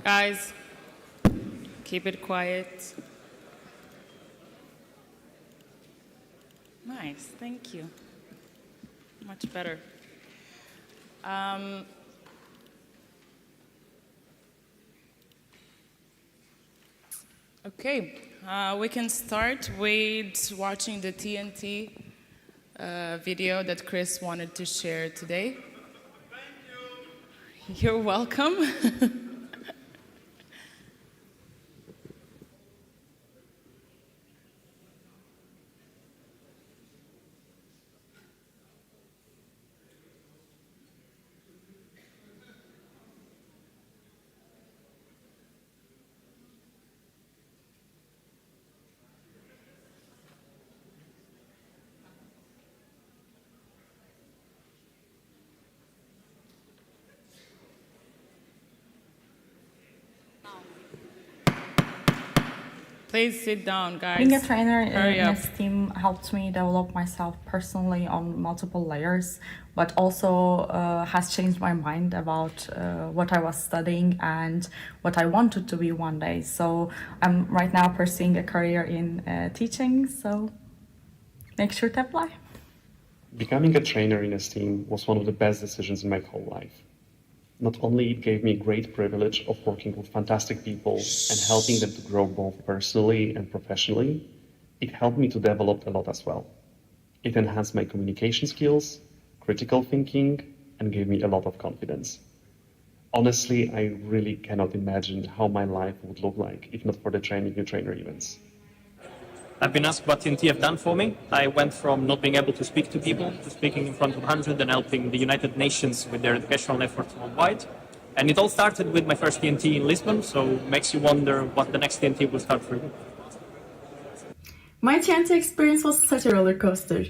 Guys, keep it quiet. Nice, thank you. Much better. Okay, we can start with watching the TNT video that Chris wanted to share today. Thank you. You're welcome. Please sit down, guys. Being a trainer in this team helped me develop myself personally on multiple layers, but also has changed my mind about what I was studying and what I wanted to be one day. So I'm right now pursuing a career in teaching, so make sure to apply. Becoming a trainer in STEAM was one of the best decisions in my whole life. Not only it gave me great privilege of working with fantastic people and helping them to grow both personally and professionally, it helped me to develop a lot as well. It enhanced my communication skills, critical thinking, and gave me a lot of confidence. Honestly, I really cannot imagine how my life would look like if not for the Training New Trainer events. I've been asked what TNT have done for me. I went from not being able to speak to people to speaking in front of 100 and helping the United Nations with their educational efforts worldwide. And it all started with my first TNT in Lisbon, so makes you wonder what the next TNT will start for you. My TNT experience was such a roller coaster.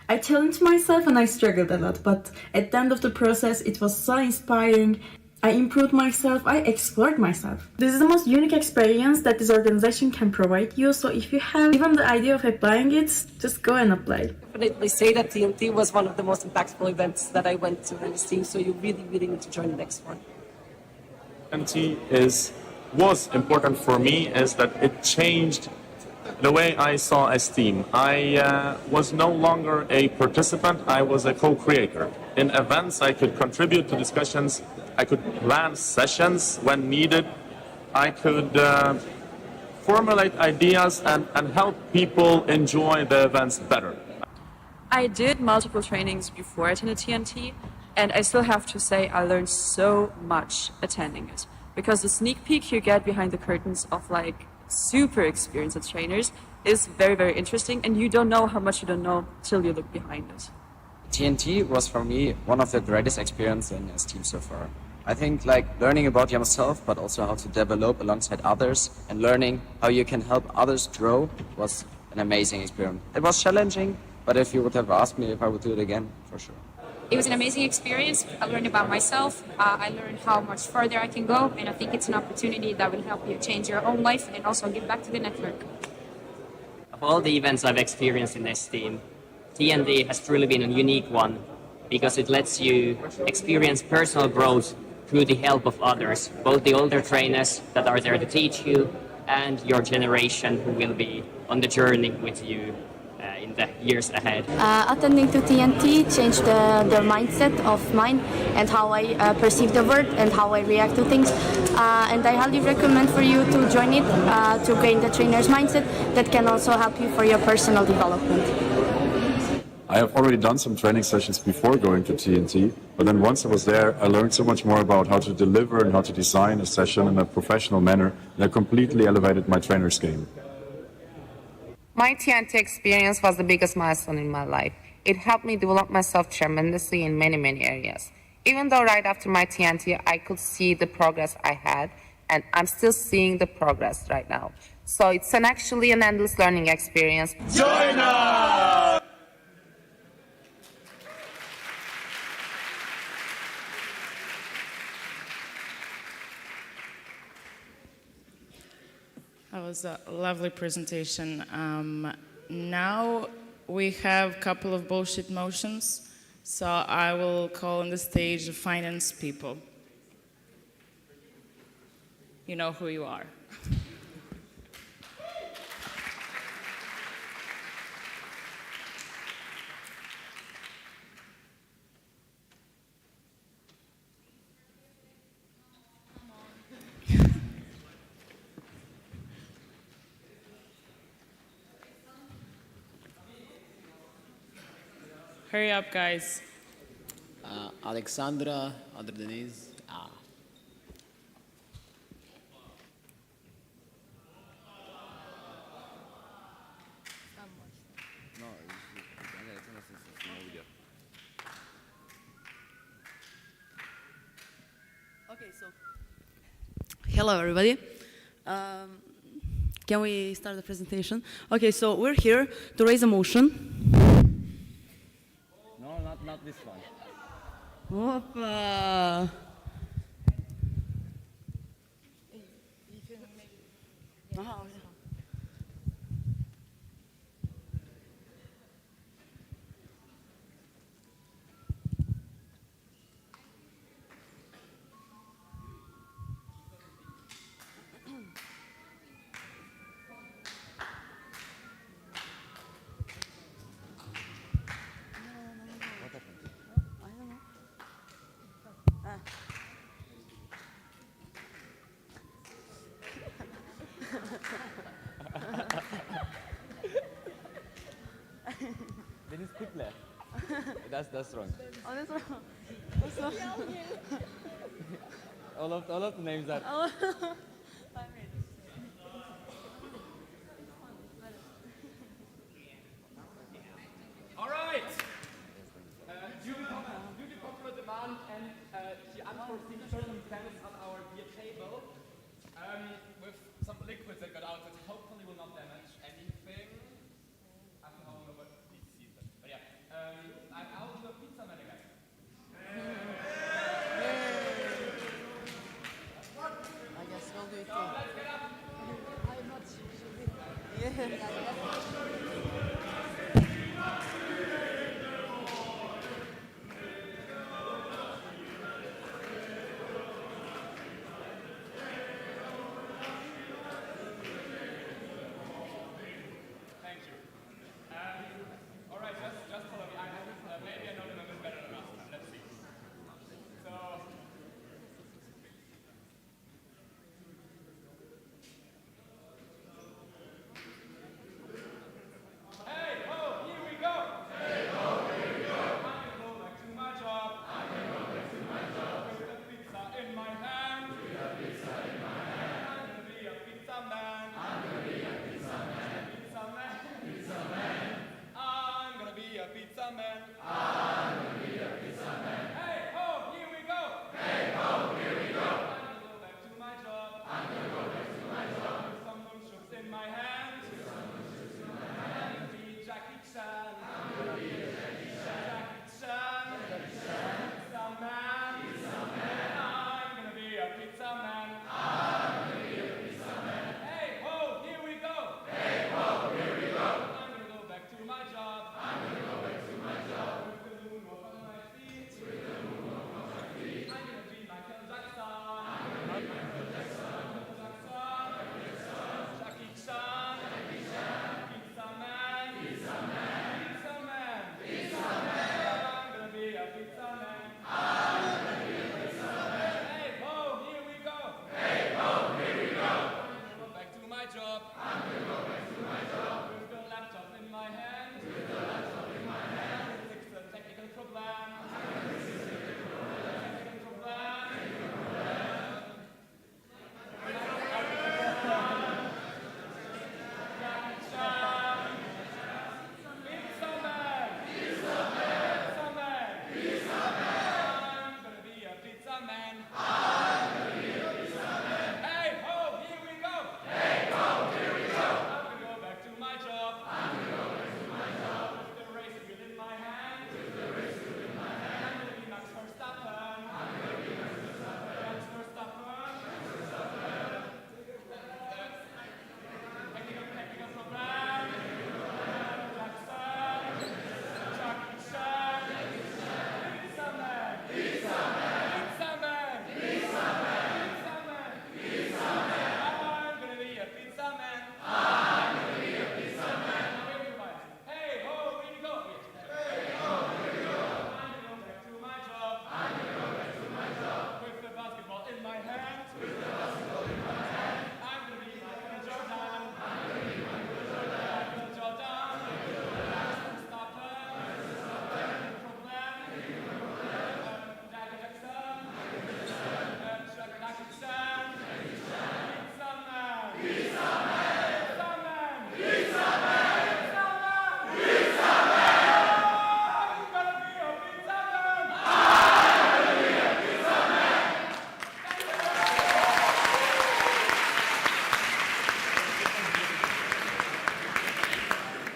I challenged myself and I struggled a lot, but at the end of the process, it was so inspiring. I improved myself, I explored myself. This is the most unique experience that this organization can provide you, so if you have even the idea of applying it, just go and apply. Definitely say that TNT was one of the most impactful events that I went to in this team, so you really, really need to join the next one. TNT was important for me is that it changed the way I saw esteem. I was no longer a participant, I was a co-creator. In events, I could contribute to discussions, I could plan sessions when needed, I could formulate ideas and help people enjoy the events better. I did multiple trainings before I attended TNT, and I still have to say I learned so much attending it. Because the sneak peek you get behind the curtains of like super experienced trainers is very, very interesting, and you don't know how much you don't know till you look behind it. TNT was for me one of the greatest experiences in this team so far. I think like learning about yourself, but also how to develop alongside others and learning how you can help others grow was an amazing experience. It was challenging, but if you would have asked me if I would do it again, for sure. It was an amazing experience. I learned about myself. I learned how much further I can go, and I think it's an opportunity that will help you change your own life and also give back to the network. Of all the events I've experienced in this team, TNT has truly been a unique one because it lets you experience personal growth through the help of others, both the older trainers that are there to teach you and your generation who will be on the journey with you in the years ahead. Attending to TNT changed the mindset of mine and how I perceive the world and how I react to things. And I highly recommend for you to join it to gain the trainer's mindset that can also help you for your personal development. I have already done some training sessions before going to TNT, but then once I was there, I learned so much more about how to deliver and how to design a session in a professional manner that completely elevated my trainer's game. My TNT experience was the biggest milestone in my life. It helped me develop myself tremendously in many, many areas. Even though right after my TNT, I could see the progress I had, and I'm still seeing the progress right now. So it's actually an endless learning experience. Join us! That was a lovely presentation. Now we have a couple of bullshit motions, so I will call on the stage the finance people. you know who you are. Hurry up, guys. Alexandra, other Denise. No, it's no video. Okay, so hello everybody. Can we start the presentation? Okay, so we're here to raise a motion. No, not this one. Opa. Denise, quickly. That's wrong. Oh, that's wrong. That's wrong. All of the names are. All right. Due to popular demand and the unforeseen circumstances on our beer table, with some liquids that got out that hopefully will not damage anything. I don't know what these seeds are. But yeah, I'm out to a pizza man again. I guess we'll do it too. So let's get up. I'm not sure. Thank you. All right, just follow me. Maybe I know the numbers better than last time. Let's see. So.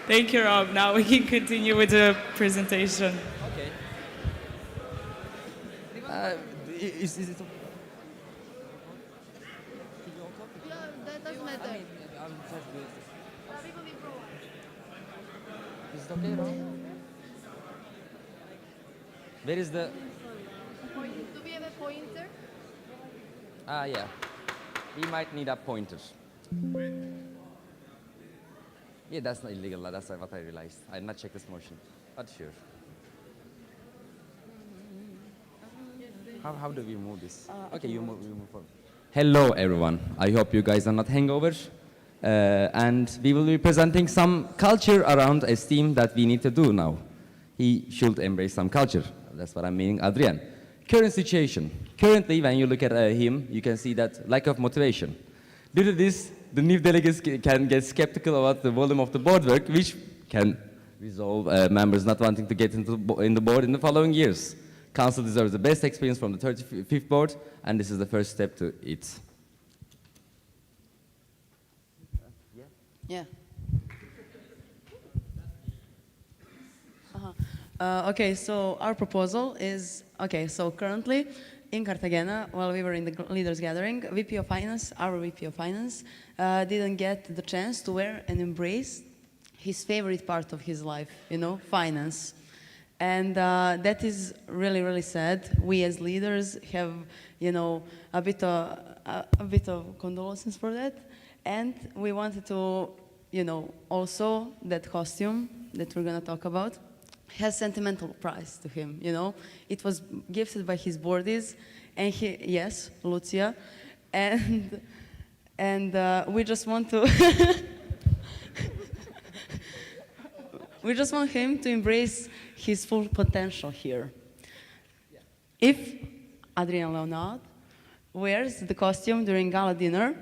Thank you, Rob. Now we can continue with the presentation. Okay. Is it okay? That doesn't matter. Is it okay, Rob? Where is the... Do we have a pointer? Yeah. We might need a pointer. Yeah, that's not illegal. That's what I realized. I did not check this motion. But sure. How do we move this? Okay, you move forward. Hello, everyone. I hope you guys are not hangovers. And we will be presenting some culture around esteem that we need to do now. He should embrace some culture. That's what I'm meaning, Adrian. Current situation. Currently, when you look at him, you can see that lack of motivation. Due to this, the new delegates can get skeptical about the volume of the board work, which can resolve members not wanting to get in the board in the following years. Council deserves the best experience from the 35th board, and this is the first step to it. Yeah. Okay, so our proposal is, okay, so currently in Cartagena, while we were in the leaders gathering, VP of Finance, our VP of Finance, didn't get the chance to wear and embrace his favorite part of his life, you know, finance. And that is really, really sad. We as leaders have, you know, a bit of condolences for that. And we wanted to, you know, also that costume that we're going to talk about has sentimental price to him, you know. It was gifted by his boardies, and he, yes, Lucia, and we just want to, we just want him to embrace his full potential here. If Adrian Leonard wears the costume during gala dinner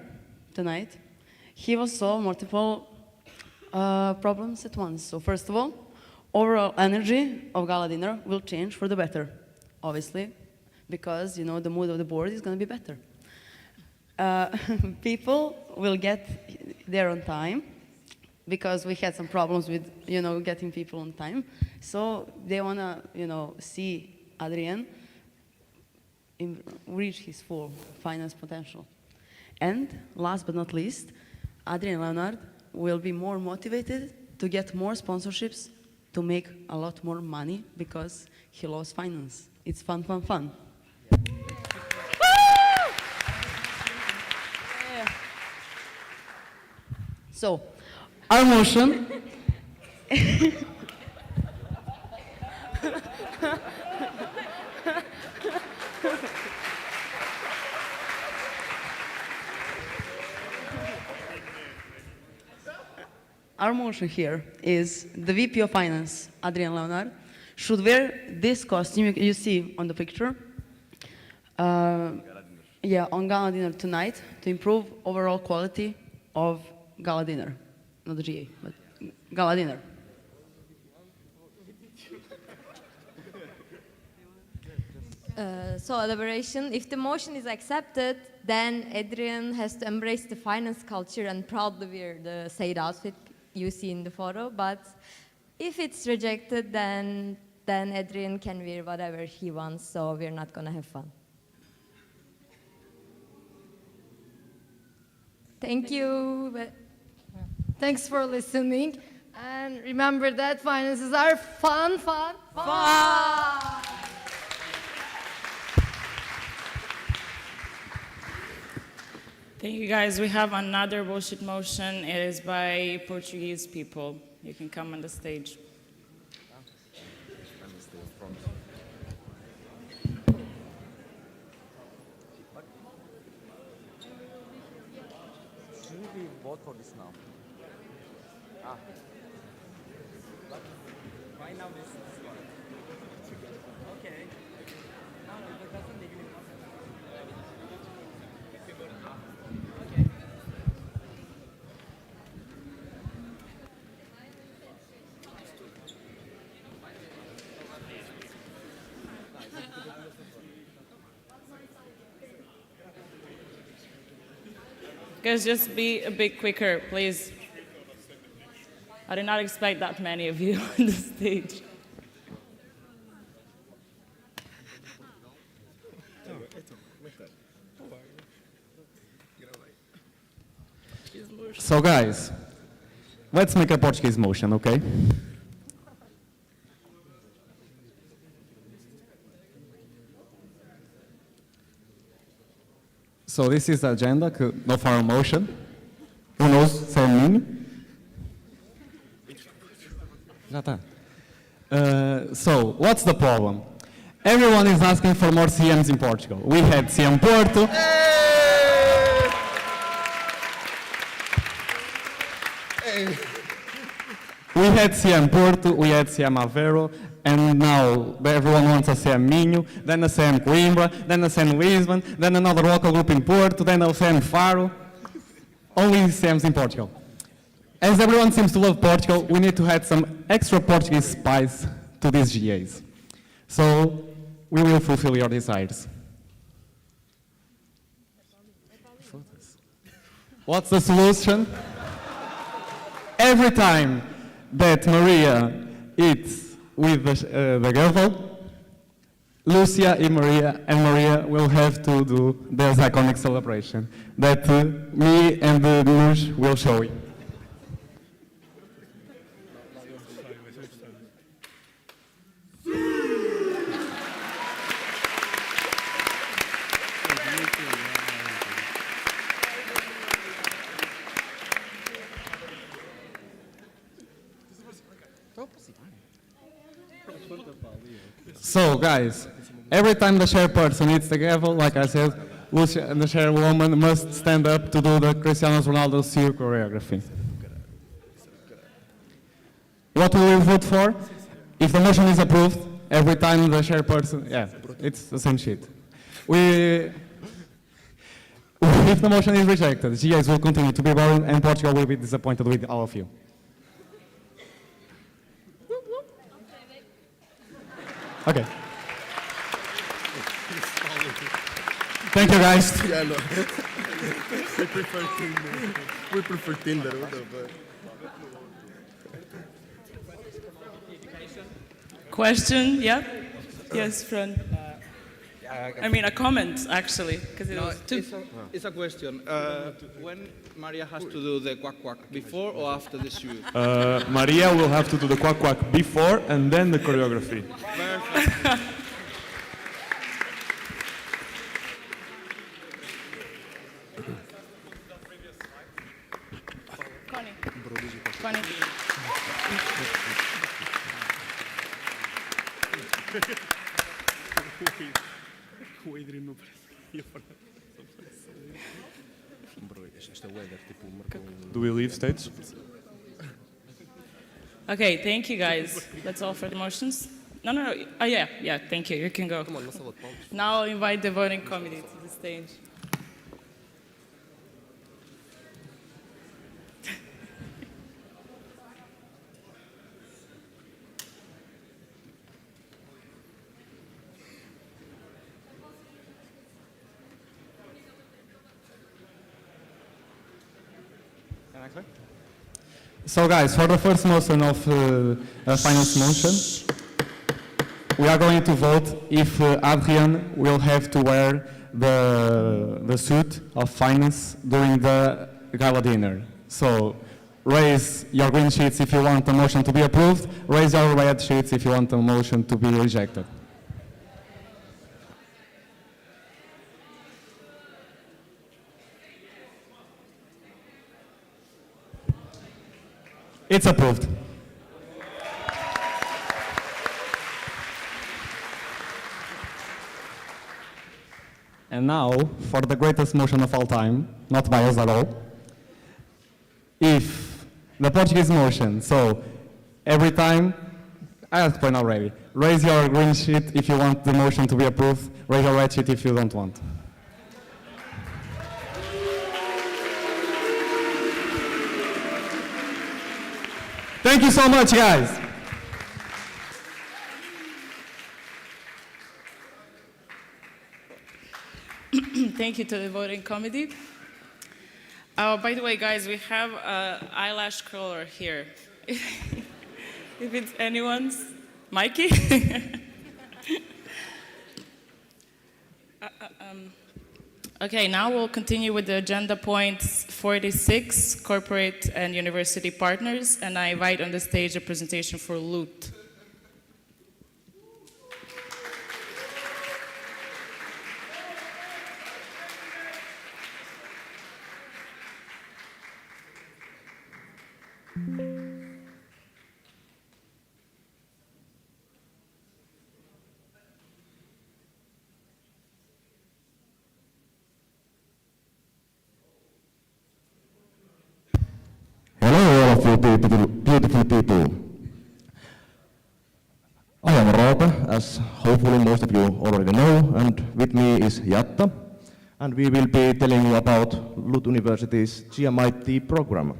tonight, he will solve multiple problems at once. So first of all, overall energy of gala dinner will change for the better, obviously, because, you know, the mood of the board is going to be better. People will get there on time, because we had some problems with, you know, getting people on time. So they want to, you know, see Adrian reach his full finance potential. And last but not least, Adrian Leonard will be more motivated to get more sponsorships, to make a lot more money, because he loves finance. It's fun, fun, fun. Yeah. So, our motion. Our motion here is the VP of Finance, Adrian Leonard, should wear this costume you see on the picture. Yeah, on gala dinner tonight, to improve overall quality of gala dinner. Not the GA, but gala dinner. So elaboration, if the motion is accepted, then Adrian has to embrace the finance culture and proudly wear the said outfit you see in the photo. But if it's rejected, then Adrian can wear whatever he wants, so we're not gonna have fun. Thank you. Thanks for listening. And remember that finances are fun. Thank you, guys. We have another bullshit motion. It is by Portuguese people. You can come on the stage. Should we vote for this now? But why now this one? Okay. No, it doesn't make any sense. Okay. Guys, just be a bit quicker, please. I did not expect that many of you on the stage. So guys, let's make a Portuguese motion, okay? So this is the agenda of our motion. Who knows? Sem Já tá. So, what's the problem? Everyone is asking for more CMs in Portugal. We had CM Porto. We had CM Porto, we had CM Aveiro, and now everyone wants a CM Minho, then a CM Coimbra, then a CM Lisbon, then another local group in Porto, then a CM Faro. Only CMs in Portugal. As everyone seems to love Portugal, we need to add some extra Portuguese spice to these GAs. So we will fulfill your desires. What's the solution? Every time that Maria eats with the gavel, Lucia and Maria will have to do this iconic celebration that me and Nuj will show you. So, guys, every time the chairperson eats the gavel, like I said, Lucia and the chairwoman must stand up to do the Cristiano Ronaldo Seal choreography. What will we vote for? If the motion is approved, every time the chairperson, yeah, it's the same shit. If the motion is rejected, GAs will continue to be boring and Portugal will be disappointed with all of you. Okay. Thank you, guys. We prefer Tinder. We prefer Tinder. Question? Yeah? Yes, friend. I mean, a comment, actually, because it was two. It's a question. When Maria has to do the quack quack, before or after the shoe? Maria will have to do the quack quack before and then the choreography. Perfect. Connie. Do we leave stage? Okay, thank you, guys. That's all for the motions. No. Oh, yeah, thank you. You can go. Now I'll invite the voting committee to the stage. So guys, for the first motion of finance motion, we are going to vote if Adrian will have to wear the suit of finance during the gala dinner. So raise your green sheets if you want the motion to be approved, raise your red sheets if you want the motion to be rejected. It's approved. And now, for the greatest motion of all time, not biased at all, if the Portuguese motion, so every time, I explained already, raise your green sheet if you want the motion to be approved, raise your red sheet if you don't want. Thank you so much, guys. Thank you to the voting committee. By the way, guys, we have an eyelash curler here. If it's anyone's, Mikey? Okay, now we'll continue with the agenda point 46, corporate and university partners, and I invite on the stage a presentation for LUT. Hello, all of you beautiful people. I am Roope, as hopefully most of you already know, and with me is Jatta, and we will be telling you about LUT University's GMIT program.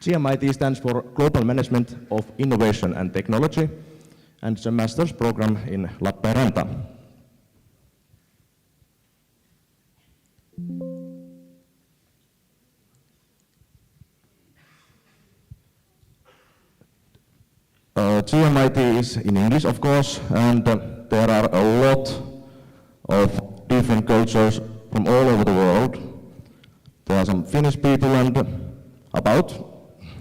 GMIT stands for Global Management of Innovation and Technology, and it's a master's program in Lappeenranta. GMIT is in English, of course, and there are a lot of different cultures from all over the world. There are some Finnish people and about,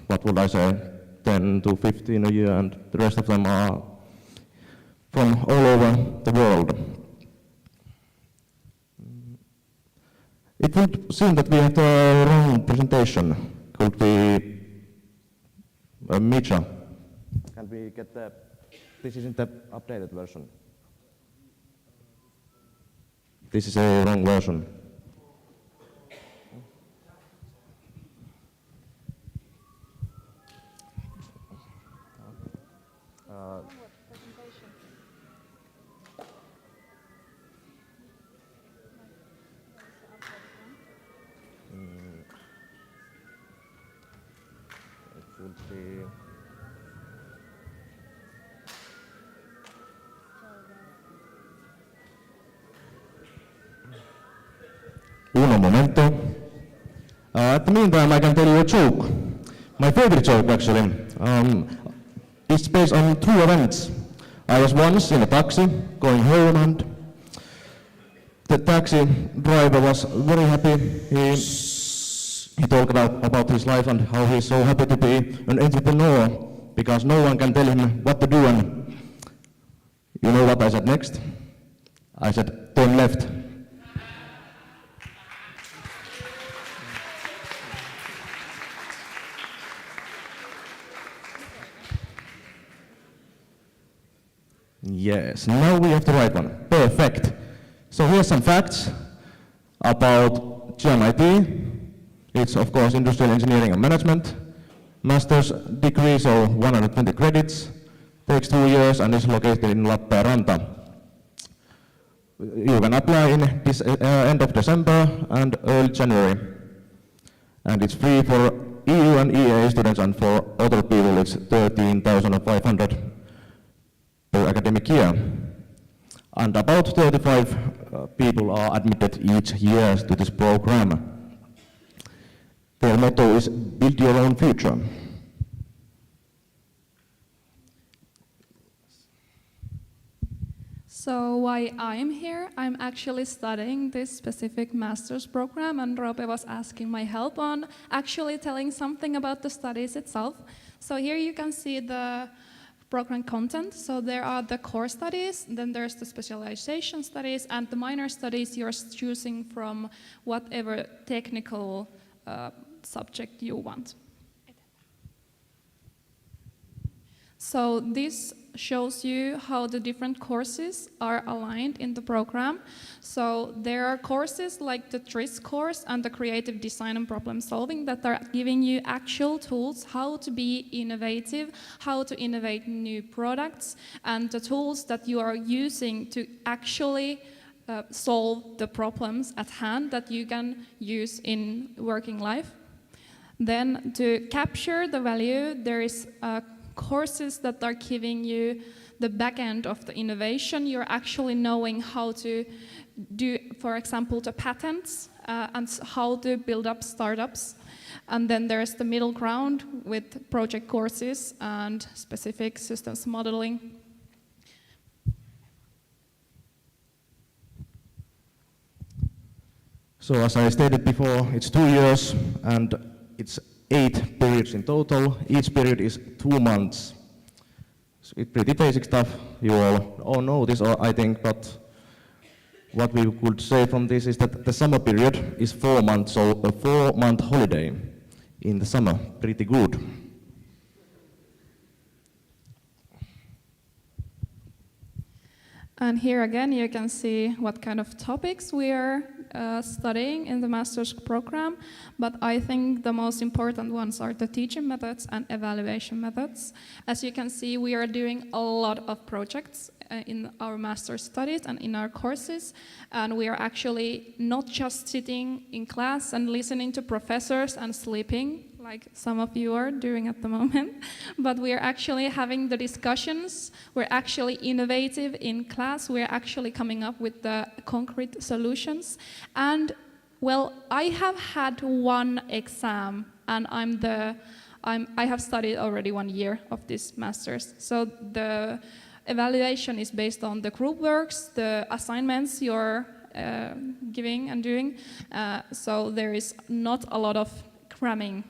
what would I say, 10 to 15 a year, and the rest of them are from all over the world. It would seem that we have the wrong presentation. Could be Mija. Can we get the, this isn't the updated version. This is a wrong version. It should be. Uno momento. At the meantime, I can tell you a joke. My favorite joke, actually. It's based on true events. I was once in a taxi going home, and the taxi driver was very happy. He talked about his life and how he's so happy to be an entrepreneur because no one can tell him what to do. And you know what I said next? I said, turn left. Yes, now we have the right one. Perfect. So here's some facts about GMIT. It's, of course, Industrial Engineering and Management. Master's degree, so 120 credits. Takes 2 years and is located in Lappeenranta. You can apply in this end of December and early January. And it's free for EU and EA students, and for other people it's 13,500 per academic year. And about 35 people are admitted each year to this program. Their motto is build your own future. So why I'm here, I'm actually studying this specific master's program, and Roope was asking my help on actually telling something about the studies itself. So here you can see the program content. So there are the core studies, then there's the specialization studies, and the minor studies you're choosing from whatever technical subject you want. So this shows you how the different courses are aligned in the program. So there are courses like the TRIS course and the creative design and problem solving that are giving you actual tools how to be innovative, how to innovate new products, and the tools that you are using to actually solve the problems at hand that you can use in working life. Then to capture the value, there is courses that are giving you the back end of the innovation. You're actually knowing how to do, for example, the patents and how to build up startups. And then there's the middle ground with project courses and specific systems modeling. So as I stated before, it's 2 years and it's 8 periods in total. Each period is 2 months. So it's pretty basic stuff. You all know this, I think, but what we could say from this is that the summer period is 4 months, so a 4-month holiday in the summer, pretty good. And here again, you can see what kind of topics we are studying in the master's program, but I think the most important ones are the teaching methods and evaluation methods. As you can see, we are doing a lot of projects in our master's studies and in our courses, and we are actually not just sitting in class and listening to professors and sleeping, like some of you are doing at the moment, but we are actually having the discussions, we're actually innovative in class, we're actually coming up with the concrete solutions. And well, I have had one exam, and I have studied already 1 year of this master's. So the evaluation is based on the group works, the assignments you're giving and doing. So there is not a lot of cramming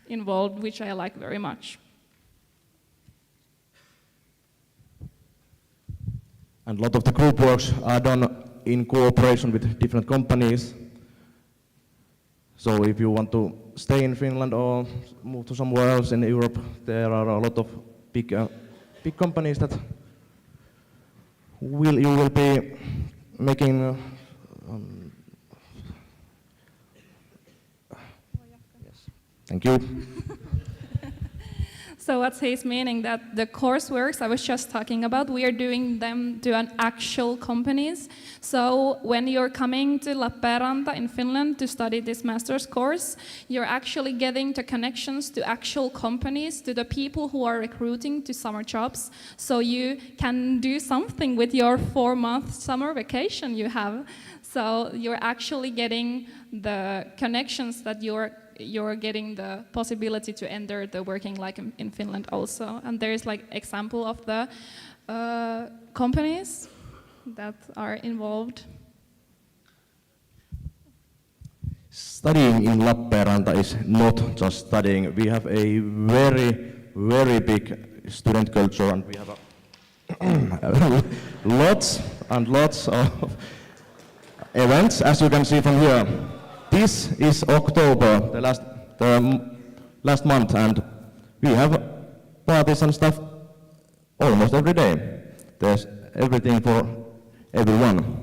involved, which I like very much. And a lot of the group works are done in cooperation with different companies. So if you want to stay in Finland or move to somewhere else in Europe, there are a lot of big companies that you will be making Thank you. So what's he's meaning that the courseworks I was just talking about, we are doing them to an actual companies. So when you're coming to Lappeenranta in Finland to study this master's course, you're actually getting the connections to actual companies, to the people who are recruiting to summer jobs. So you can do something with your 4-month summer vacation you have. So you're actually getting the connections that you're getting the possibility to enter the working life in Finland also. And there's like example of the companies that are involved. Studying in Lappeenranta is not just studying. We have a very, very big student culture, and we have lots and lots of events, as you can see from here. This is October, the last month, and we have parties and stuff almost every day. There's everything for everyone.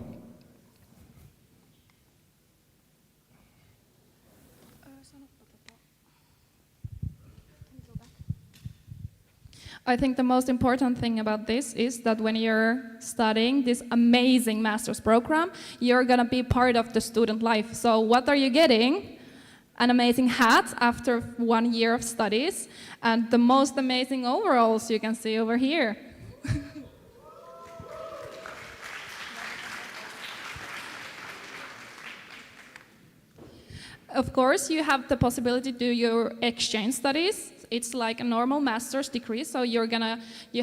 I think the most important thing about this is that when you're studying this amazing master's program, you're gonna be part of the student life. So what are you getting? An amazing hat after 1 year of studies, and the most amazing overalls you can see over here. Of course, you have the possibility to do your exchange studies. It's like a normal master's degree, so you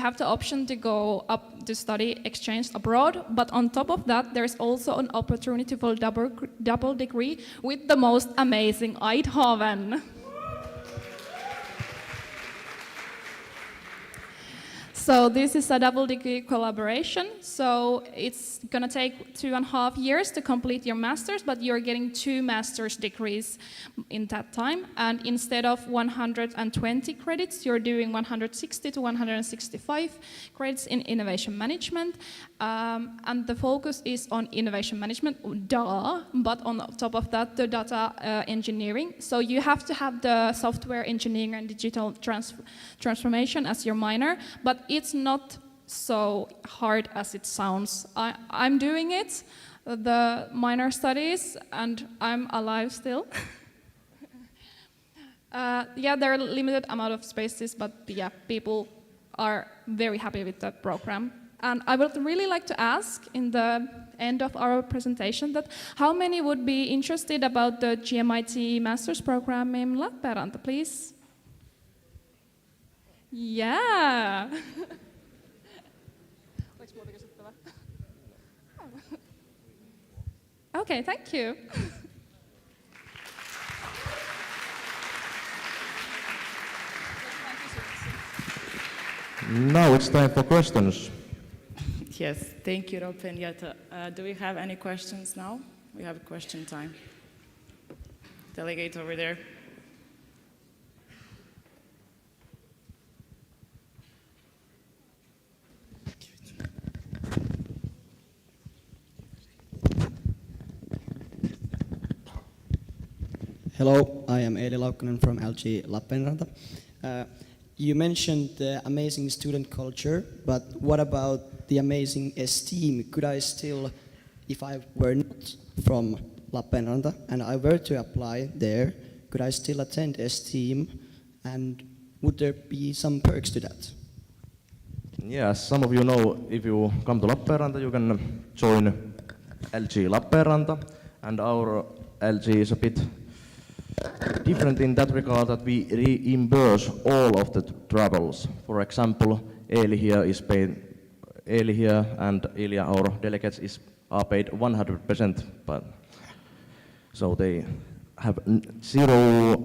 have the option to go up to study exchange abroad. But on top of that, there's also an opportunity for double degree with the most amazing Eindhoven. So this is a double degree collaboration. So it's gonna take 2.5 years to complete your master's, but you're getting 2 master's degrees in that time. And instead of 120 credits, you're doing 160 to 165 credits in innovation management. And the focus is on innovation management, but on top of that, the data engineering. So you have to have the software engineering and digital transformation as your minor, but it's not so hard as it sounds. I'm doing it, the minor studies, and I'm alive still. Yeah, there are limited amount of spaces, but yeah, people are very happy with that program. And I would really like to ask in the end of our presentation that how many would be interested about the GMIT Master's Program in Lappeenranta, please? Yeah. Okay, thank you. Now it's time for questions. Yes, thank you, Rob and Jutta. Do we have any questions now? We have question time. Delegate over there. Hello, I am Eeli Laukkanen from LG Lappeenranta. You mentioned the amazing student culture, but what about the amazing esteem? Could I still, if I were not from Lappeenranta and I were to apply there, could I still attend esteem, and would there be some perks to that? Yeah, as some of you know, if you come to Lappeenranta, you can join LG Lappeenranta, and our LG is a bit different in that regard that we reimburse all of the travels. For example, Eeli here and Ilya, our delegates, are paid 100%, but so they have zero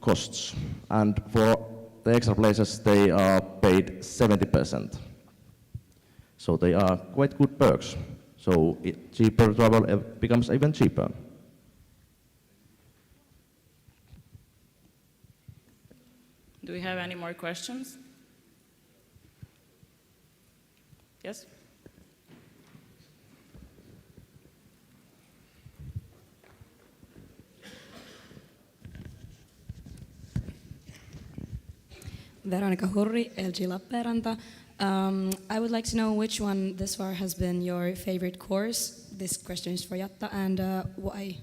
costs. And for the extra places, they are paid 70%. So they are quite good perks. So cheaper travel becomes even cheaper. Do we have any more questions? Yes? Veronica Hurri, LG Lappeenranta. I would like to know which one this far has been your favorite course. This question is for Jatta, and why?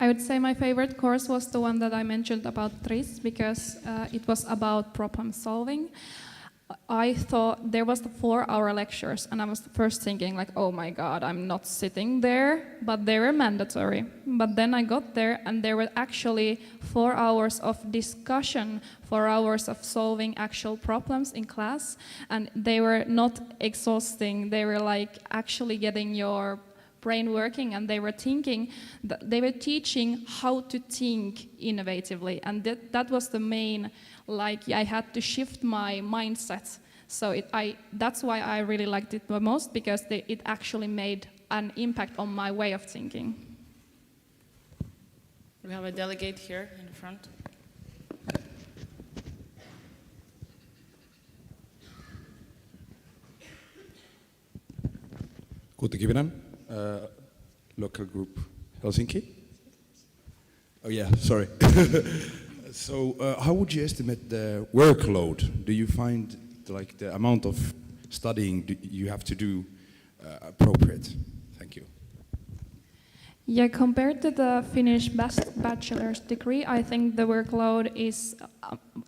I would say my favorite course was the one that I mentioned about TRIS, because it was about problem solving. I thought there was the 4-hour lectures, and I was first thinking like, oh my God, I'm not sitting there, but they were mandatory. But then I got there, and there were actually 4 hours of discussion, 4 hours of solving actual problems in class, and they were not exhausting. They were like actually getting your brain working, and they were teaching how to think innovatively, and that was the main, like I had to shift my mindset. So that's why I really liked it the most, because it actually made an impact on my way of thinking. We have a delegate here in the front. Kute Kivinen, local group Helsinki. Oh yeah, sorry. So how would you estimate the workload? Do you find like the amount of studying you have to do appropriate? Thank you. Yeah, compared to the Finnish bachelor's degree, I think the workload is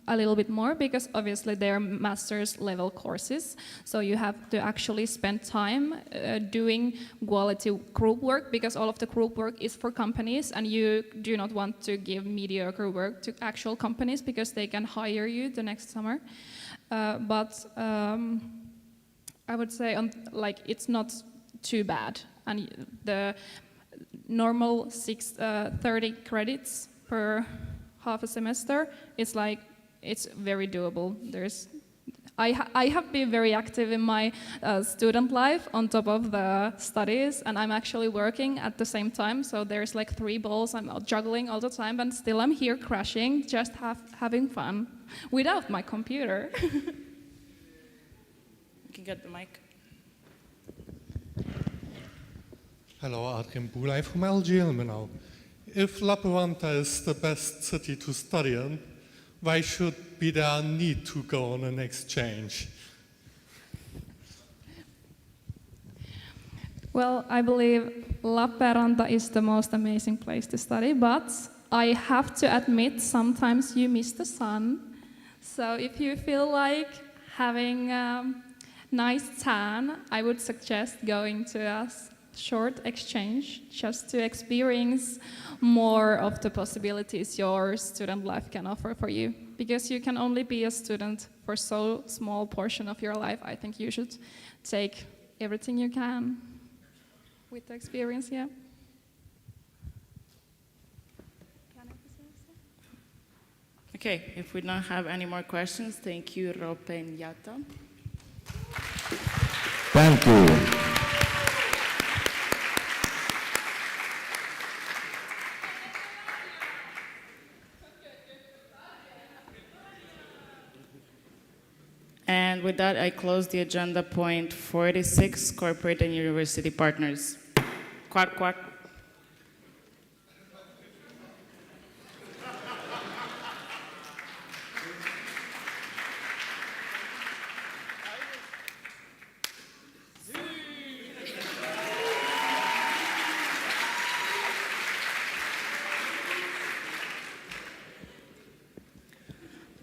a little bit more, because obviously they're master's level courses. So you have to actually spend time doing quality group work, because all of the group work is for companies, and you do not want to give mediocre work to actual companies, because they can hire you the next summer. But I would say it's not too bad. And the normal 30 credits per half a semester, it's very doable. I have been very active in my student life on top of the studies, and I'm actually working at the same time, so there's like 3 balls I'm juggling all the time, and still I'm here crashing, just having fun without my computer. You can get the mic. Hello, Adrian Boulay from LG Ilmenau. If Lappeenranta is the best city to study in, why should be there a need to go on an exchange? Well, I believe Lappeenranta is the most amazing place to study, but I have to admit sometimes you miss the sun. So if you feel like having nice tan, I would suggest going to a short exchange just to experience more of the possibilities your student life can offer for you. Because you can only be a student for so small portion of your life. I think you should take everything you can with the experience, yeah. Okay, if we don't have any more questions, thank you, Rope and Yatta. Thank you. And with that, I close the agenda point 46, corporate and university partners. Quack, quack.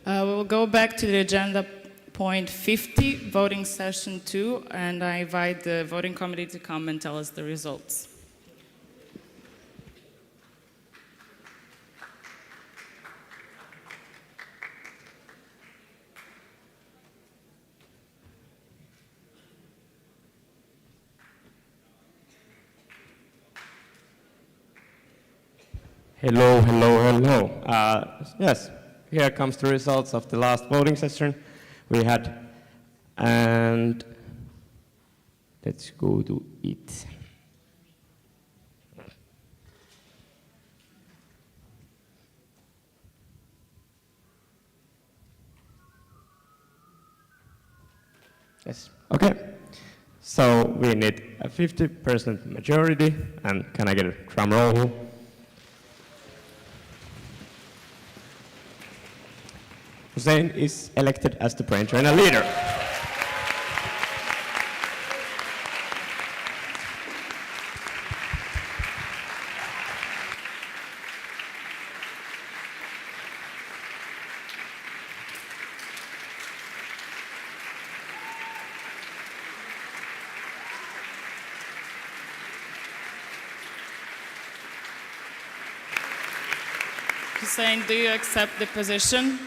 We will go back to the agenda point 50, voting session 2, and I invite the voting committee to come and tell us the results. Hello, hello, hello. Yes, here comes the results of the last voting session we had, and let's go to it. Yes, okay. So we need a 50% majority, and can I get a drum roll? Hussein is elected as the brain trainer leader. Hussein, do you accept the position?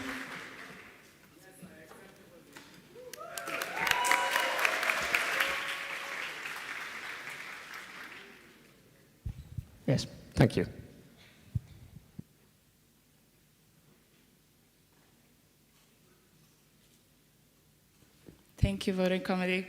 Yes, thank you. Thank you, voting committee.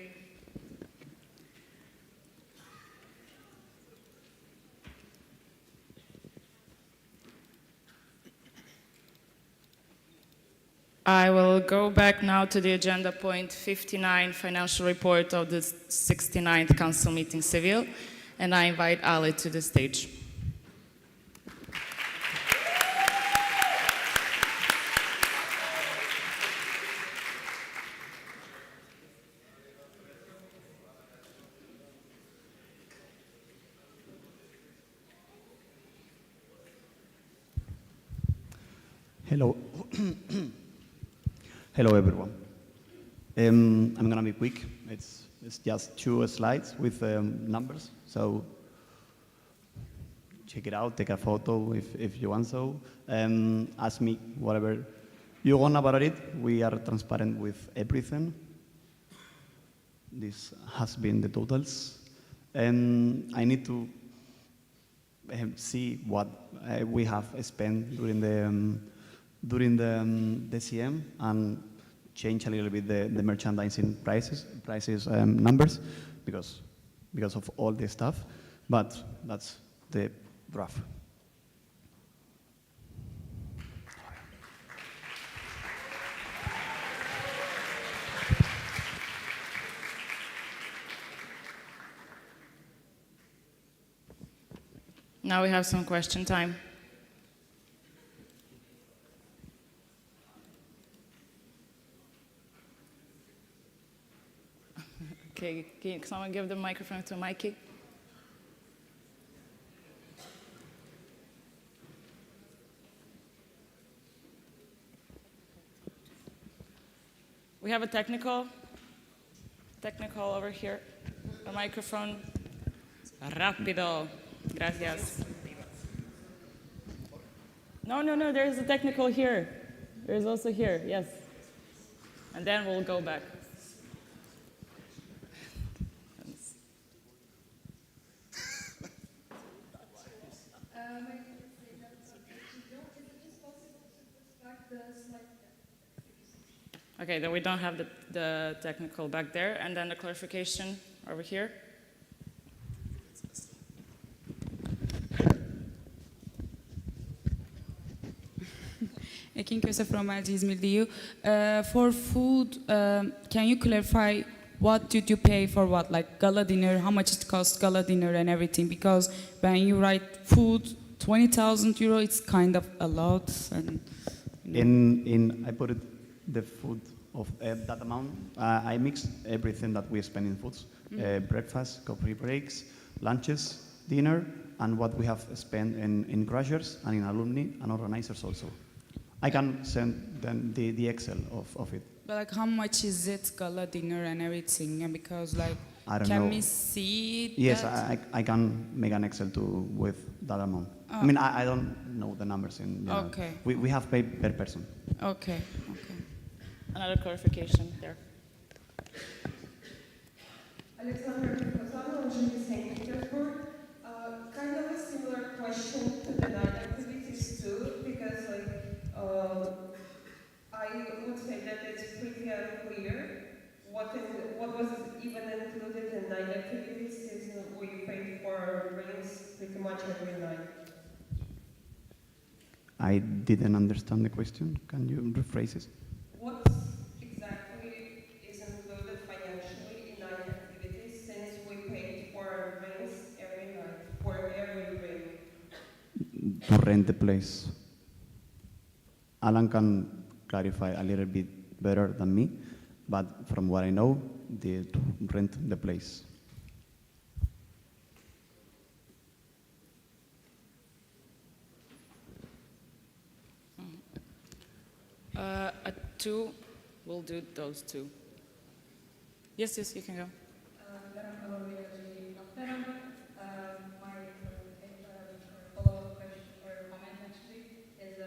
I will go back now to the agenda point 59, financial report of the 69th Council meeting Seville, and I invite Ali to the stage. Hello. Hello, everyone. I'm going to be quick. It's just 2 slides with numbers. So check it out, take a photo if you want so. Ask me whatever you want about it. We are transparent with everything. This has been the totals. And I need to see what we have spent during the CM and change a little bit the merchandising prices numbers because of all this stuff, but that's the rough. Now we have some question time. Okay, can someone give the microphone to Mikey? We have a technical. Technical over here. A microphone. Rápido. Gracias. No, there's a technical here. There's also here, yes. And then we'll go back. Okay, then we don't have the technical back there. And then the clarification over here. Ekin Köse from LG İzmir. For food, can you clarify what did you pay for what? Like gala dinner, how much it cost gala dinner and everything? Because when you write food, 20,000 euro, it's kind of a lot. And, I put it the food of that amount. I mixed everything that we spend in foods: breakfast, coffee breaks, lunches, dinner, and what we have spent in crushers and in alumni and organizers also. I can send them the Excel of it. but like, how much is it gala dinner and everything? And because like, I don't can know. we see? Yes, that? I can make an Excel with that amount. I mean, I don't know the numbers in general. Okay. We have paid per person. Okay. Another clarification there. Alexander Kosano, St. Petersburg. Kind of a similar question to the night activities too, because I would say that it's pretty unclear what was even included in night activities, since we paid for drinks pretty much every night. I didn't understand the question. Can you rephrase it? What exactly is included financially in night activities, since we paid for drinks every night, for every drink? To rent the place. Alan can clarify a little bit better than me, but from what I know, to rent the place. At 2, we'll do those 2. Yes, you can go. My follow-up question or comment actually is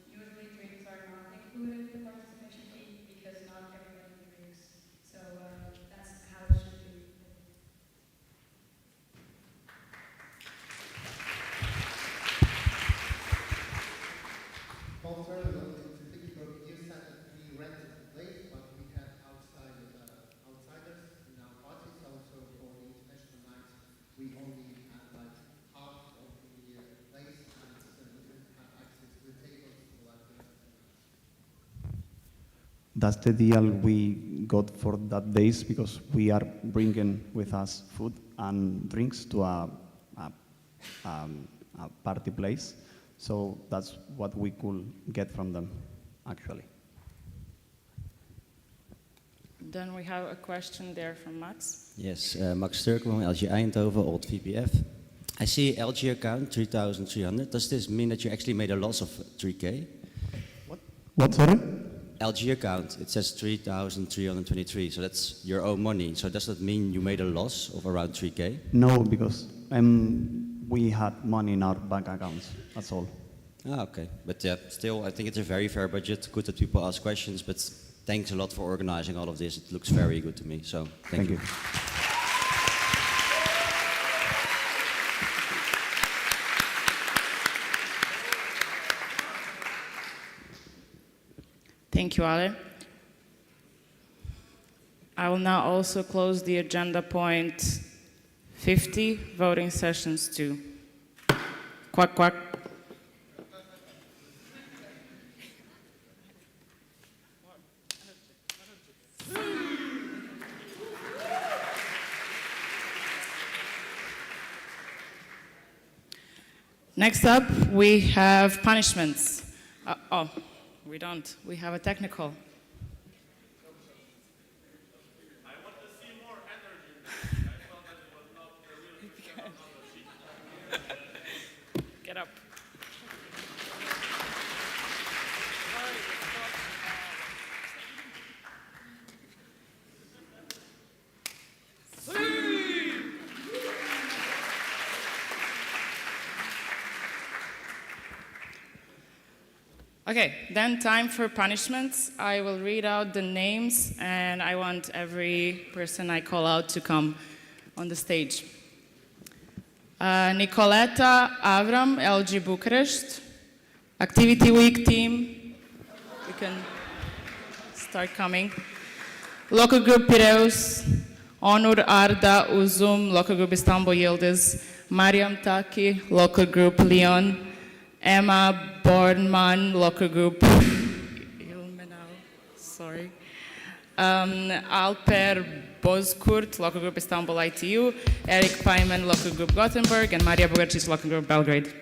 usually drinks are not included in the participation fee because not everybody drinks. So that's how it should be. Both earlier in Vicksburg, you said that we rented the place, but we had outsiders in our parties. Also for the international nights, we only had like half of the place, and we didn't have access to the tables like the rest of the night. That's the deal we got for that days, because we are bringing with us food and drinks to a party place. So that's what we could get from them, actually. Then we have a question there from Max. Yes, Max Sturkelman, LG Eindhoven, old VPF. I see LG account 3,300. Does this mean that you actually made a loss of 3K? What, sorry? LG account, it says 3,323, so that's your own money. So does that mean you made a loss of around 3K? No, because we had money in our bank accounts, that's all. Ah, okay. But yeah, still, I think it's a very fair budget. Good that people ask questions, but thanks a lot for organizing all of this. It looks very good to me, so thank you. Thank you, Ale. I will now also close the agenda point 50, voting sessions 2. Quack, quack. Next up, we have punishments. We don't. We have a technical. Get up. Okay, then time for punishments. I will read out the names, and I want every person I call out to come on the stage. Nicoletta Avram, LG Bucharest. Activity Week team, you can start coming. Local Group Piraeus, Onur Arda Uzum, Local Group Istanbul Yıldız, Mariam Taki, Local Group Lyon, Emma Bornman, Local Group Ilmenau, sorry. Alper Bozkurt, Local Group Istanbul ITU, Eric Paiman, Local Group Gothenburg, and Maria Bogarcic, Local Group Belgrade.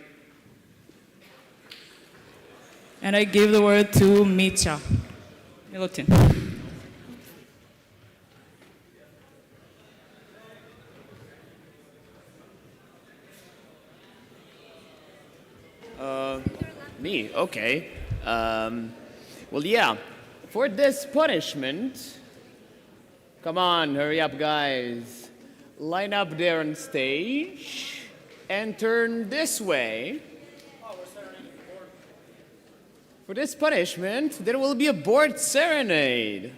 And I give the word to Mitja Milutin. Me, okay. Well, yeah, for this punishment, come on, hurry up, guys. Line up there on stage and turn this way. For this punishment, there will be a board serenade.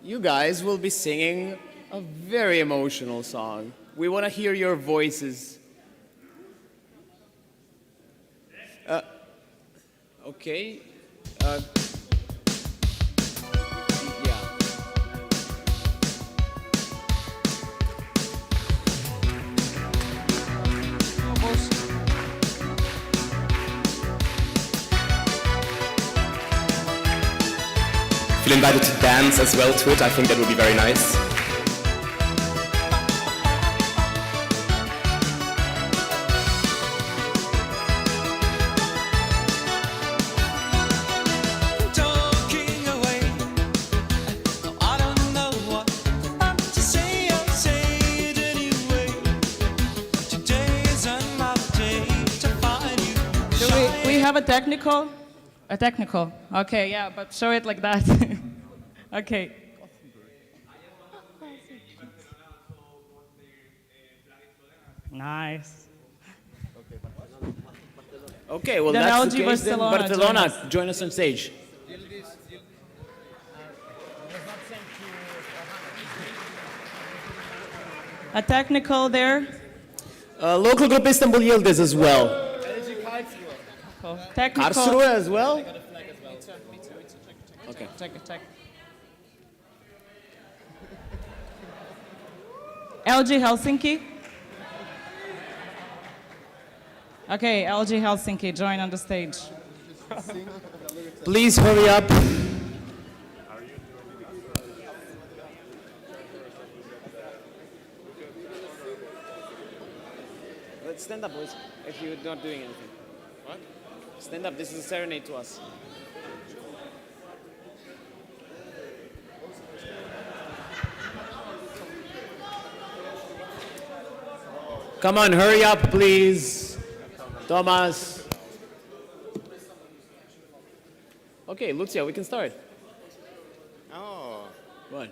You guys will be singing a very emotional song. We want to hear your voices. Okay. Yeah. Feel invited to dance as well to it. I think that would be very nice. A technical. Okay, yeah, but show it like that. Okay. Nice. Okay, well, Then that's LG the case. Then Barcelona, Barcelona, join us on stage. A technical there. Local Group Istanbul Yıldız as well. Technical. Karlsruhe as well? Okay. Check. LG Helsinki. Okay, LG Helsinki, join on the stage. Please hurry up. Let's stand up, boys, if you're not doing anything. What? Stand up, this is a serenade to us. Come on, hurry up, please. Thomas. Okay, Lucia, we can start. Oh. What?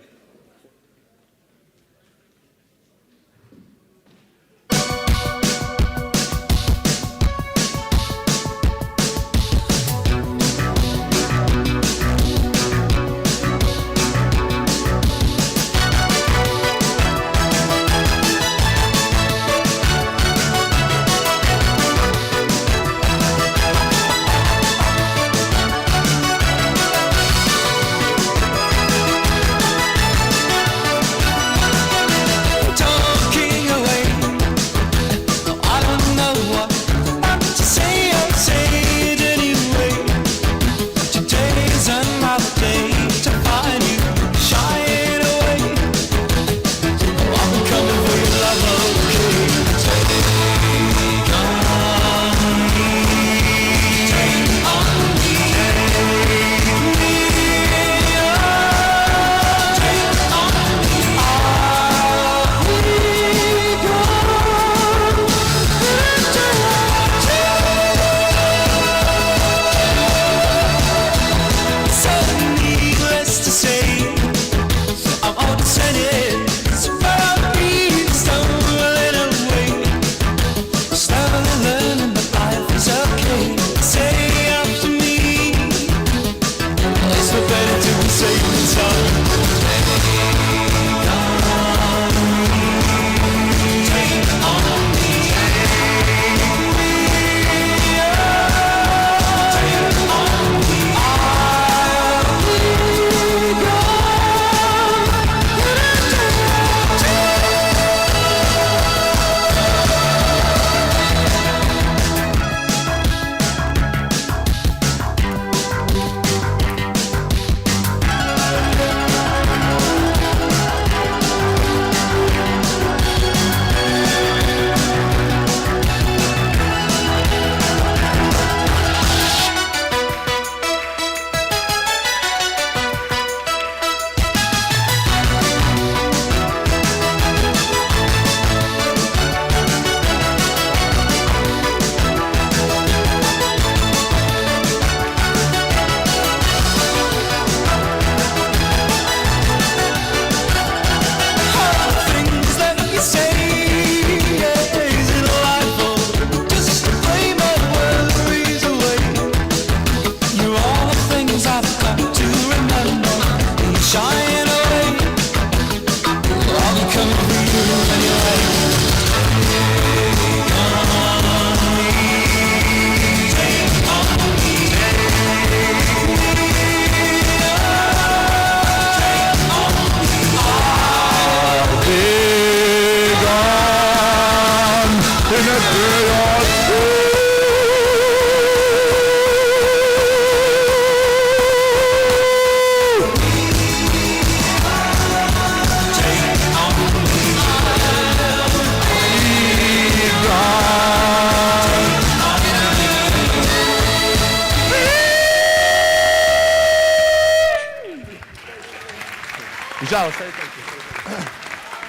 Ciao, thank you.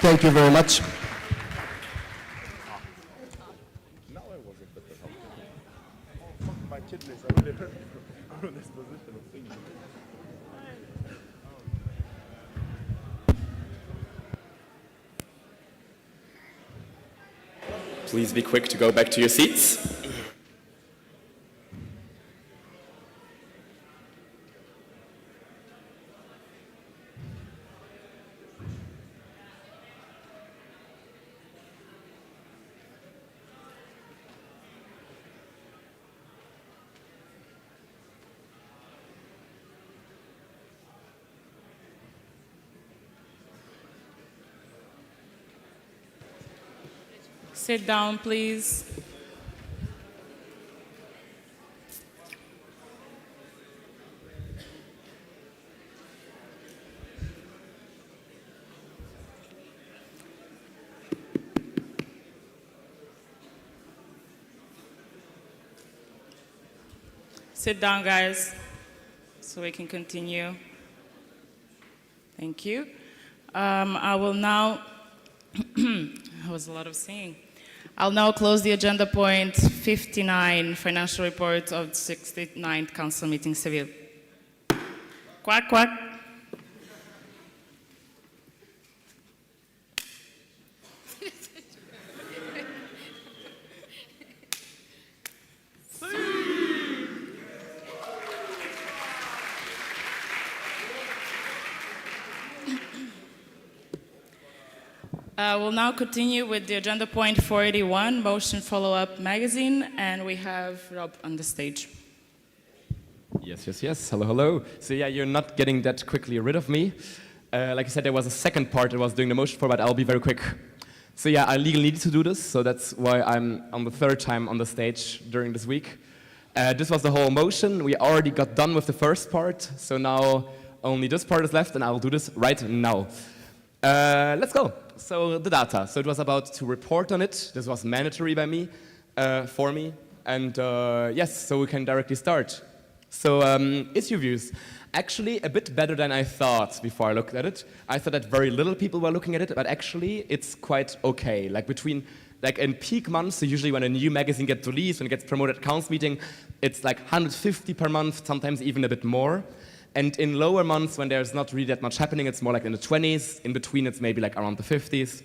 Thank you very much. My kidneys are really hurt from this position of singing. Please be quick to go back to your seats. Sit down, please. Sit down, guys, so we can continue. Thank you. I will now, that was a lot of singing. I'll now close the agenda point 59, financial report of the 69th Council meeting, Seville. Quack, quack. We'll now continue with the agenda point 481, motion follow-up magazine, and we have Rob on the stage. Yes. Hello, hello. So yeah, you're not getting that quickly rid of me. Like I said, there was a second part I was doing the motion for, but I'll be very quick. So yeah, I legally need to do this, so that's why I'm on the third time on the stage during this week. This was the whole motion. We already got done with the first part, so now only this part is left, and I will do this right now. Let's go. So the data. So it was about to report on it. This was mandatory by me, for me. And yes, so we can directly start. So issue views. Actually, a bit better than I thought before I looked at it. I thought that very little people were looking at it, but actually it's quite okay. Like in peak months, so usually when a new magazine gets released, when it gets promoted at council meeting, it's like 150 per month, sometimes even a bit more. And in lower months, when there's not really that much happening, it's more like in the 20s. In between, it's maybe like around the 50s.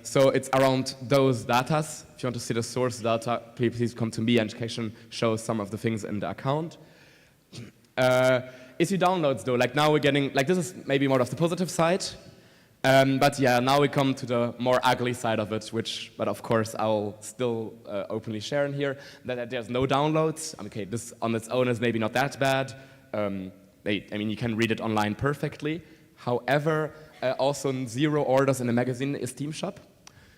So it's around those datas. If you want to see the source data, please come to me. Education shows some of the things in the account. Issue downloads, though, like now we're getting, like this is maybe more of the positive side. But yeah, now we come to the more ugly side of it, but of course I'll still openly share in here, that there's no downloads. Okay, this on its own is maybe not that bad. I mean, you can read it online perfectly. However, also 0 orders in the magazine Esteem shop.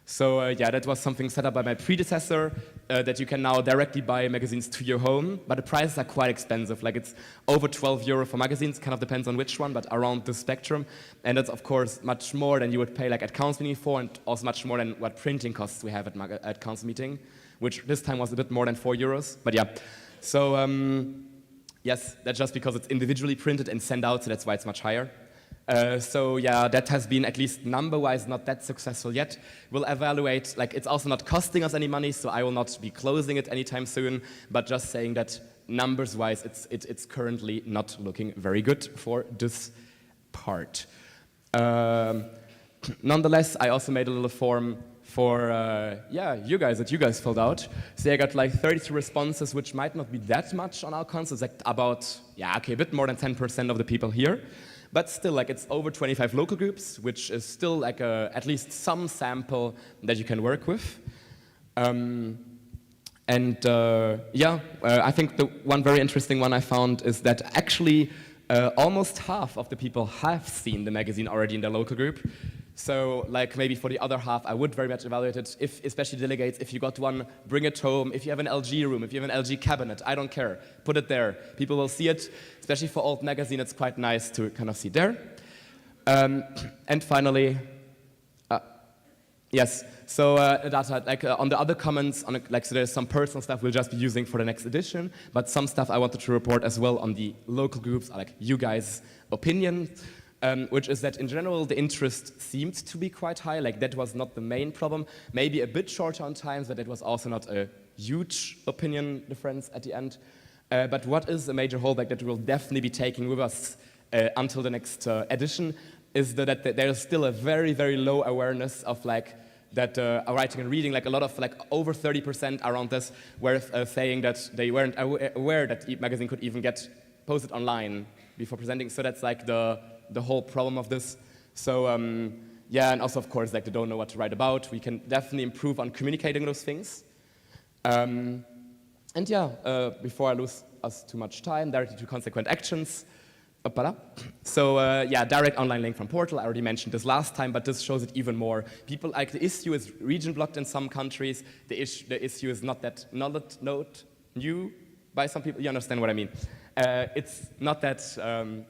So yeah, that was something set up by my predecessor, that you can now directly buy magazines to your home, but the prices are quite expensive. Like it's over 12 euro for magazines, kind of depends on which one, but around the spectrum. And that's of course much more than you would pay like at council meeting for, and also much more than what printing costs we have at council meeting, which this time was a bit more than 4 euros. But yeah, so yes, that's just because it's individually printed and sent out, so that's why it's much higher. So yeah, that has been, at least number-wise, not that successful yet. We'll evaluate, like it's also not costing us any money, so I will not be closing it anytime soon, but just saying that numbers-wise, it's currently not looking very good for this part. Nonetheless, I also made a little form for you guys filled out. So I got like 32 responses, which might not be that much on our council. It's like about, a bit more than 10% of the people here. But still, like it's over 25 local groups, which is still like at least some sample that you can work with. I think the one very interesting one I found is that actually almost half of the people have seen the magazine already in their local group. So like maybe for the other half, I would very much evaluate it, if, especially delegates, if you got one, bring it home. If you have an LG room, if you have an LG cabinet, I don't care. Put it there. People will see it. Especially for old magazine, it's quite nice to kind of see there. And finally, yes, so data, like on the other comments, on like so there's some personal stuff we'll just be using for the next edition, but some stuff I wanted to report as well on the local groups, like you guys' opinion. Which is that in general the interest seemed to be quite high, like that was not the main problem. Maybe a bit shorter on times, but it was also not a huge opinion difference at the end. But what is a major holdback that we'll definitely be taking with us until the next edition is that there is still a very, very low awareness of like that writing and reading, like a lot of like over 30% around this were saying that they weren't aware that e-magazine could even get posted online before presenting. So that's like the whole problem of this. So yeah, and also of course like they don't know what to write about. We can definitely improve on communicating those things. And yeah, before I lose us too much time, directly to consequent actions. So yeah, direct online link from portal. I already mentioned this last time, but this shows it even more. People like the issue is region blocked in some countries. The issue is not that new by some people. You understand what I mean? It's not that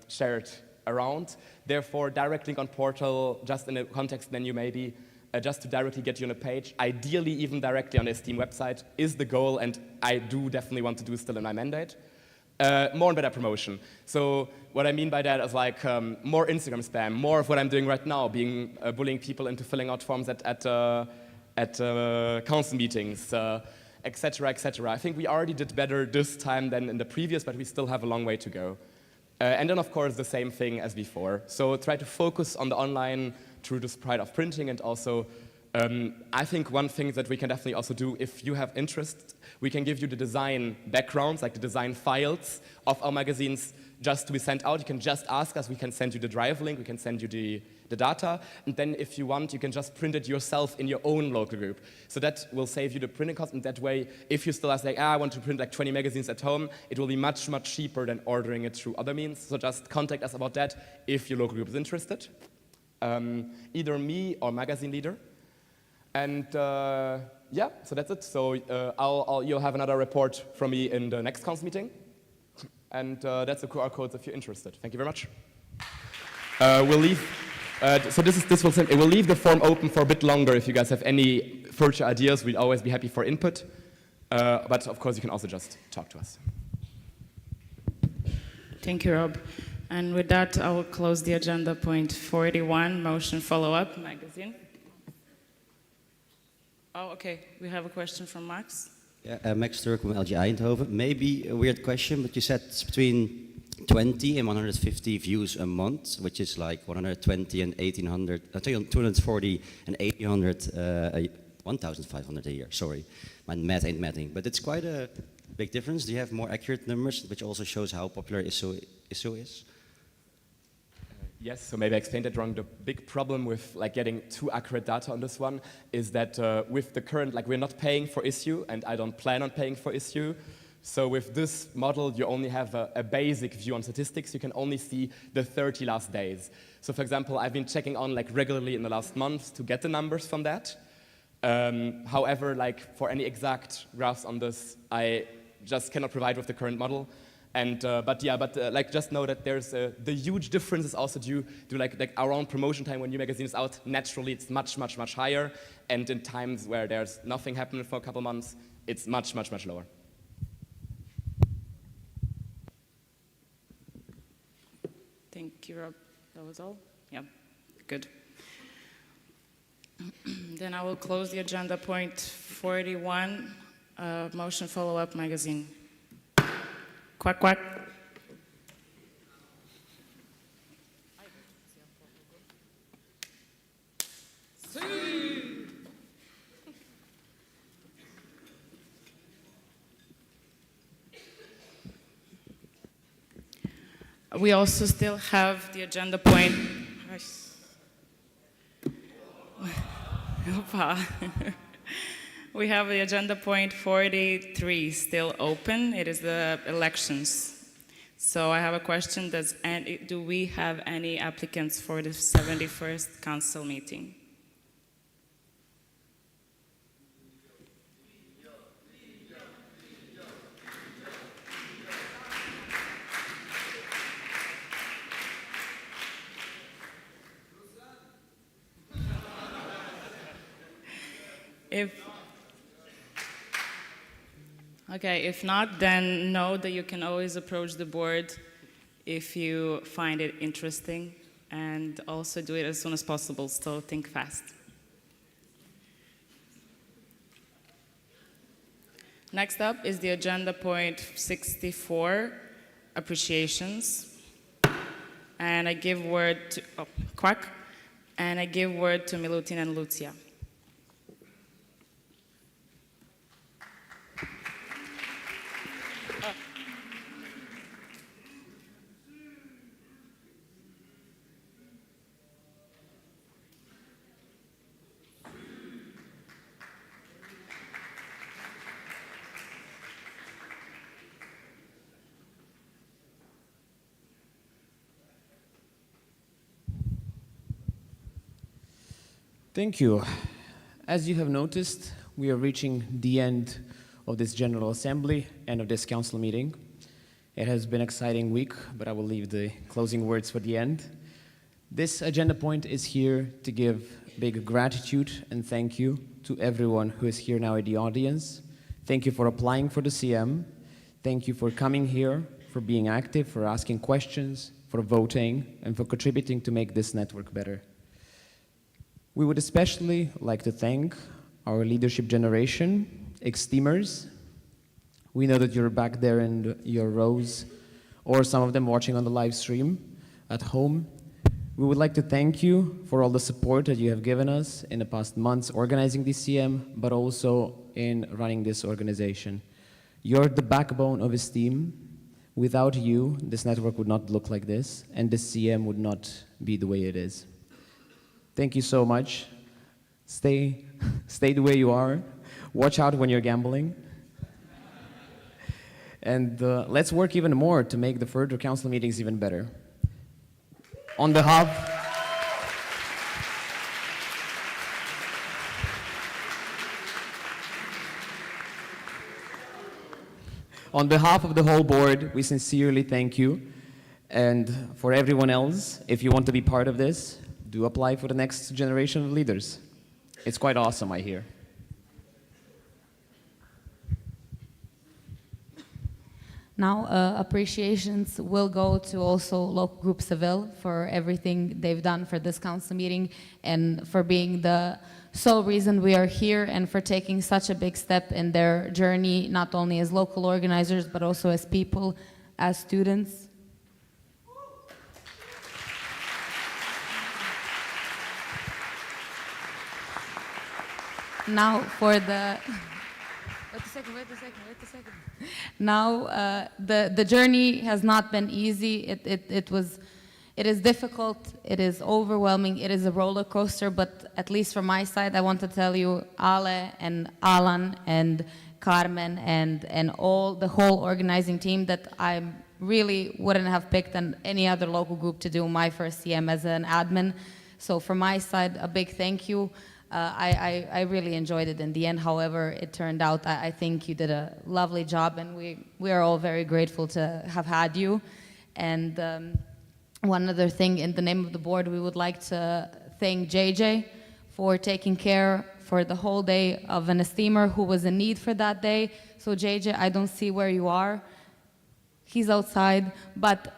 shared around. Therefore, direct link on portal, just in a context menu maybe, just to directly get you on a page, ideally even directly on the Steam website, is the goal, and I do definitely want to do still in my mandate. More and better promotion. So what I mean by that is like more Instagram spam, more of what I'm doing right now, bullying people into filling out forms at council meetings, etc., etc. I think we already did better this time than in the previous, but we still have a long way to go. And then, of course, the same thing as before. So try to focus on the online through this pride of printing, and also I think one thing that we can definitely also do, if you have interest, we can give you the design backgrounds, like the design files of our magazines just to be sent out. You can just ask us, we can send you the drive link, we can send you the data, and then if you want, you can just print it yourself in your own local group. So that will save you the printing cost, and that way, if you still ask like, I want to print like 20 magazines at home, it will be much, much cheaper than ordering it through other means. So just contact us about that if your local group is interested. Either me or magazine leader. And yeah, so that's it. So you'll have another report from me in the next council meeting. And that's the QR codes if you're interested. Thank you very much. We'll leave. So we'll leave the form open for a bit longer if you guys have any further ideas. We'd always be happy for input. But of course, you can also just talk to us. Thank you, Rob. And with that, I will close the agenda point 41, motion follow-up, magazine. Oh, okay. We have a question from Max. Yeah, Max Turk from LG Eindhoven. Maybe a weird question, but you said it's between 20 and 150 views a month, which is like 120 and 1800, 240 and 1800, 1,500 a year. Sorry, my math ain't mathing. But it's quite a big difference. Do you have more accurate numbers, which also shows how popular ISO is? Yes, so maybe I explained it wrong. The big problem with like getting too accurate data on this one is that with the current, like we're not paying for issue, and I don't plan on paying for issue. So with this model, you only have a basic view on statistics. You can only see the 30 last days. So for example, I've been checking on like regularly in the last month to get the numbers from that. However, like for any exact graphs on this, I just cannot provide with the current model. And like just know that there's the huge difference is also due to like our own promotion time when new magazine is out. Naturally, it's much higher, and in times where there's nothing happening for a couple months, it's much lower. Thank you, Rob. That was all? Yeah, good. Then I will close the agenda point 41, motion follow-up, magazine. Quack, quack. We also still have the agenda point. We have the agenda point 43 still open. It is the elections. So I have a question. Do we have any applicants for the 71st council meeting? If not, then know that you can always approach the board if you find it interesting, and also do it as soon as possible, so think fast. Next up is the agenda point 64, appreciations. And I give word to, and I give word to Milutin and Lucia. Thank you. As you have noticed, we are reaching the end of this General Assembly and of this council meeting. It has been an exciting week, but I will leave the closing words for the end. This agenda point is here to give big gratitude and thank you to everyone who is here now in the audience. Thank you for applying for the CM. Thank you for coming here, for being active, for asking questions, for voting, and for contributing to make this network better. We would especially like to thank our leadership generation, ex-teamers. We know that you're back there in your rows, or some of them watching on the live stream at home. We would like to thank you for all the support that you have given us in the past months organizing this CM, but also in running this organization. You're the backbone of this team. Without you, this network would not look like this, and this CM would not be the way it is. Thank you so much. Stay the way you are. Watch out when you're gambling. And let's work even more to make the further council meetings even better. On behalf of the whole board, we sincerely thank you. And for everyone else, if you want to be part of this, do apply for the next generation of leaders. It's quite awesome, I hear. Now, appreciations will go to also local group Seville for everything they've done for this council meeting and for being the sole reason we are here and for taking such a big step in their journey, not only as local organizers, but also as people, as students. Now for the... Wait a second. Now, the journey has not been easy. It is difficult, it is overwhelming, it is a roller coaster, but at least from my side, I want to tell you, Ale and Alan and Carmen and the whole organizing team that I really wouldn't have picked any other local group to do my first CM as an admin. So from my side, a big thank you. I really enjoyed it in the end. However, it turned out I think you did a lovely job, and we are all very grateful to have had you. And one other thing, in the name of the board, we would like to thank JJ for taking care for the whole day of an esteemer who was in need for that day. So JJ, I don't see where you are. He's outside, but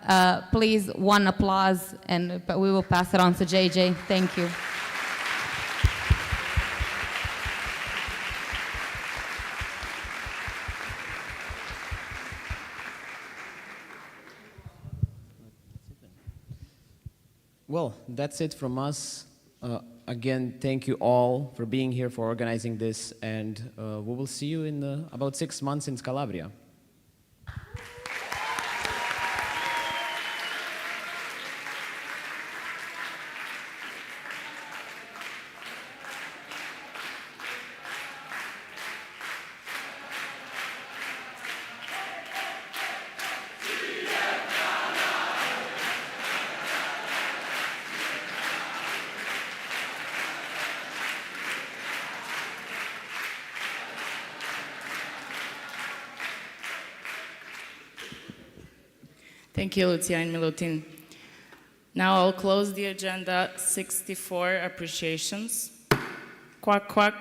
please, one applause, and we will pass it on to JJ. Thank you. Well, that's it from us. Again, thank you all for being here, for organizing this, and we will see you in about 6 months in Calabria. Thank you, Lucia and Milutin. Now I'll close the agenda 64 appreciations. Quack, quack.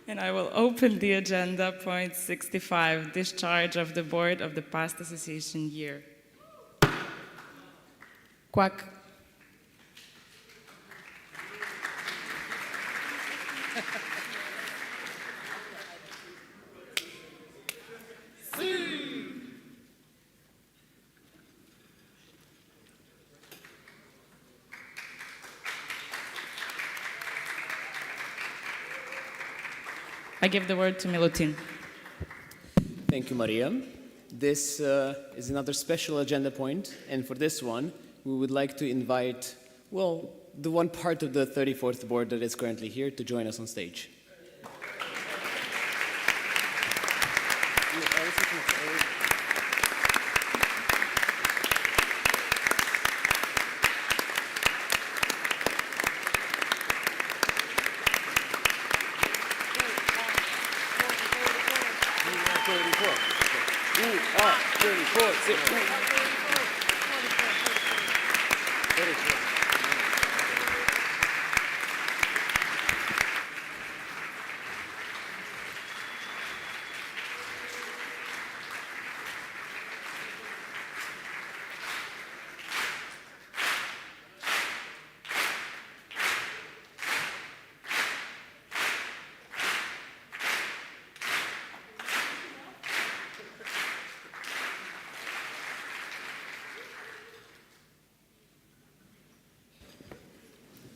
And I will open the agenda, point 65, discharge of the board of the past association year. Quack. I give the word to Milutin. Thank you, Maria. This is another special agenda point, and for this one, we would like to invite, well, the one part of the 34th board that is currently here to join us on stage.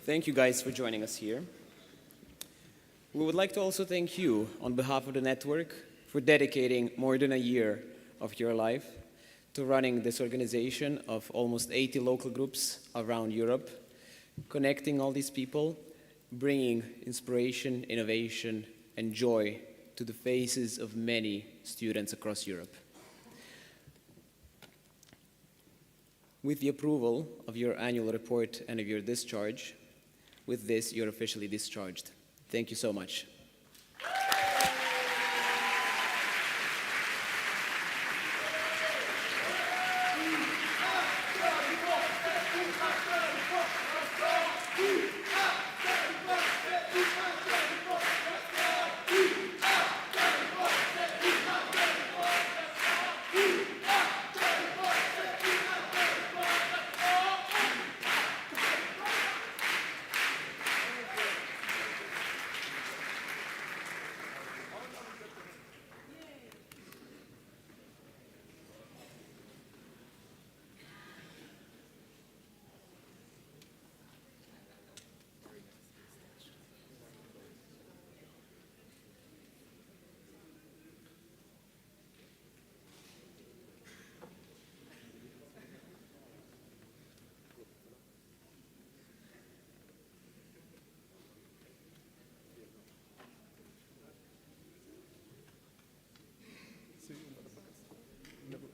Thank you guys for joining us here. We would like to also thank you on behalf of the network for dedicating more than a year of your life to running this organization of almost 80 local groups around Europe, connecting all these people, bringing inspiration, innovation, and joy to the faces of many students across Europe. With the approval of your annual report and of your discharge, with this, you're officially discharged. Thank you so much.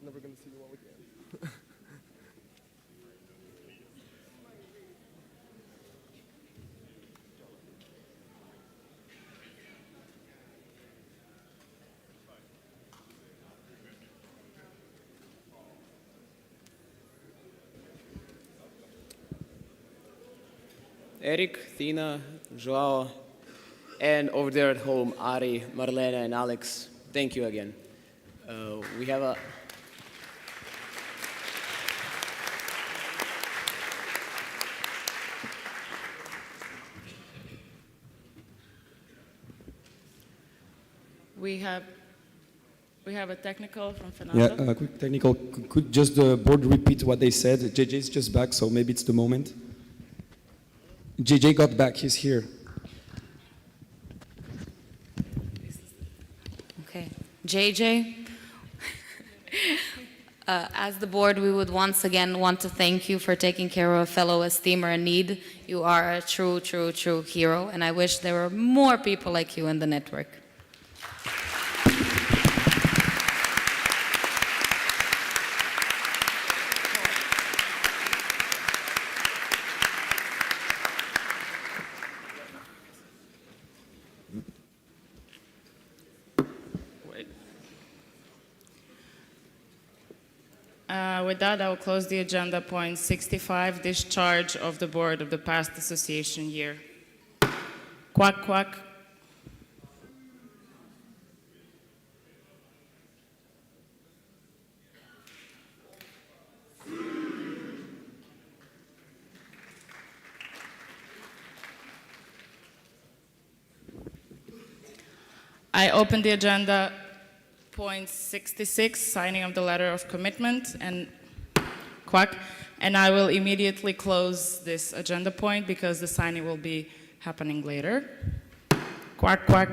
Never gonna see you all again. Eric, Tina, Joao, and over there at home, Ari, Marlena, and Alex, thank you again. We have a... We have a technical from Fernando. Yeah, a quick technical. Could just the board repeat what they said? JJ is just back, so maybe it's the moment. JJ got back, he's here. Okay. JJ, as the board, we would once again want to thank you for taking care of a fellow esteemer in need. You are a true, true, true hero, and I wish there were more people like you in the network. With that, I will close the agenda point 65, discharge of the board of the past association year. Quack, quack. I open the agenda point 66, signing of the letter of commitment, and quack, and I will immediately close this agenda point because the signing will be happening later. Quack, quack.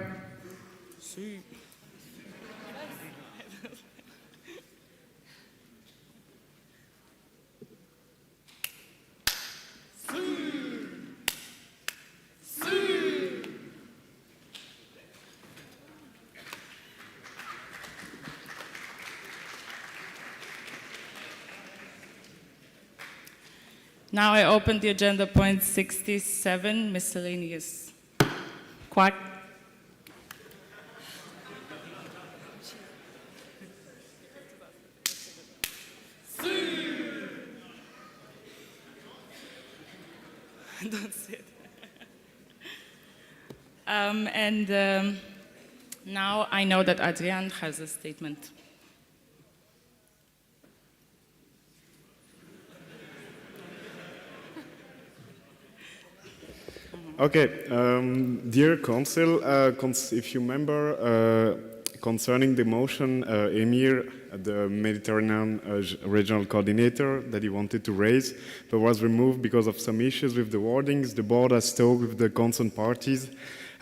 Now I open the agenda point 67, miscellaneous. Quack. Don't say it. Now I know that Adrian has a statement. Okay, dear Council, if you remember, concerning the motion, Emir, the Mediterranean regional coordinator that he wanted to raise, but was removed because of some issues with the wordings. The board has talked with the concerned parties,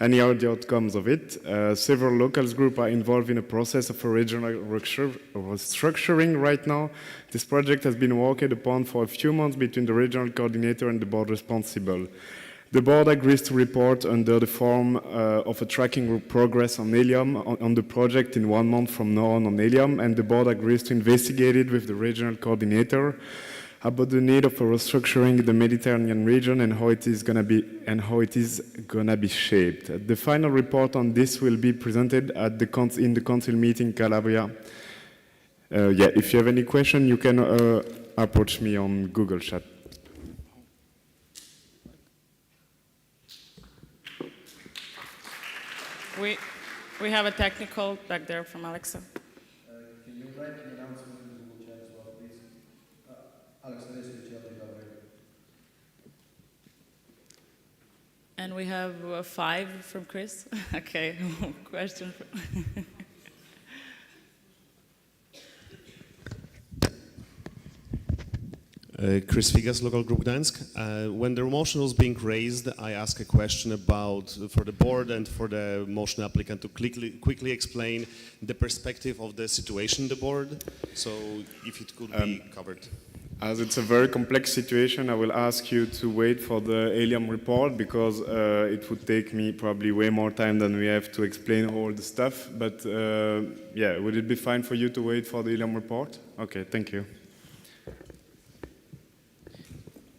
and here are the outcomes of it. Several locals groups are involved in a process of a regional restructuring right now. This project has been worked upon for a few months between the regional coordinator and the board responsible. The board agrees to report under the form of a tracking progress on helium on the project in 1 month from now on helium, and the board agrees to investigate it with the regional coordinator about the need of a restructuring in the Mediterranean region and how it is gonna be shaped. The final report on this will be presented at in the council meeting in Calabria. If you have any question, you can approach me on Google Chat. We have a technical back there from Alexa. Can you write the announcement in the Google Chat as well, please? Alexa, and we have 5 from Chris. Okay, question. Chris Figas, local group Gdańsk. When the motion was being raised, I asked a question for the board and for the motion applicant to quickly explain the perspective of the situation in the board. So if it could be covered. As it's a very complex situation, I will ask you to wait for the helium report because it would take me probably way more time than we have to explain all the stuff. But would it be fine for you to wait for the helium report? Okay, thank you.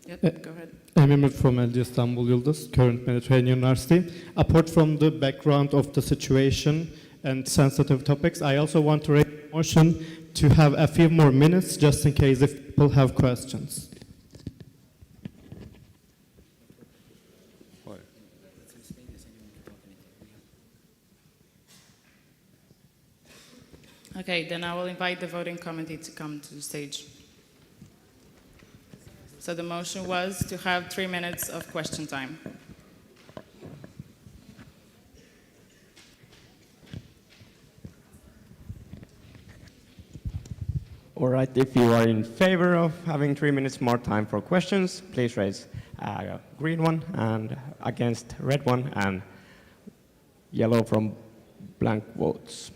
Yep, go ahead. I'm Emir from LG Istanbul Yıldız, current Mediterranean University. Apart from the background of the situation and sensitive topics, I also want to raise a motion to have a few more minutes just in case if people have questions. Okay, then I will invite the voting committee to come to the stage. So the motion was to have 3 minutes of question time. All right, if you are in favor of having 3 minutes more time for questions, please raise a green one, and against red one, and yellow from blank votes.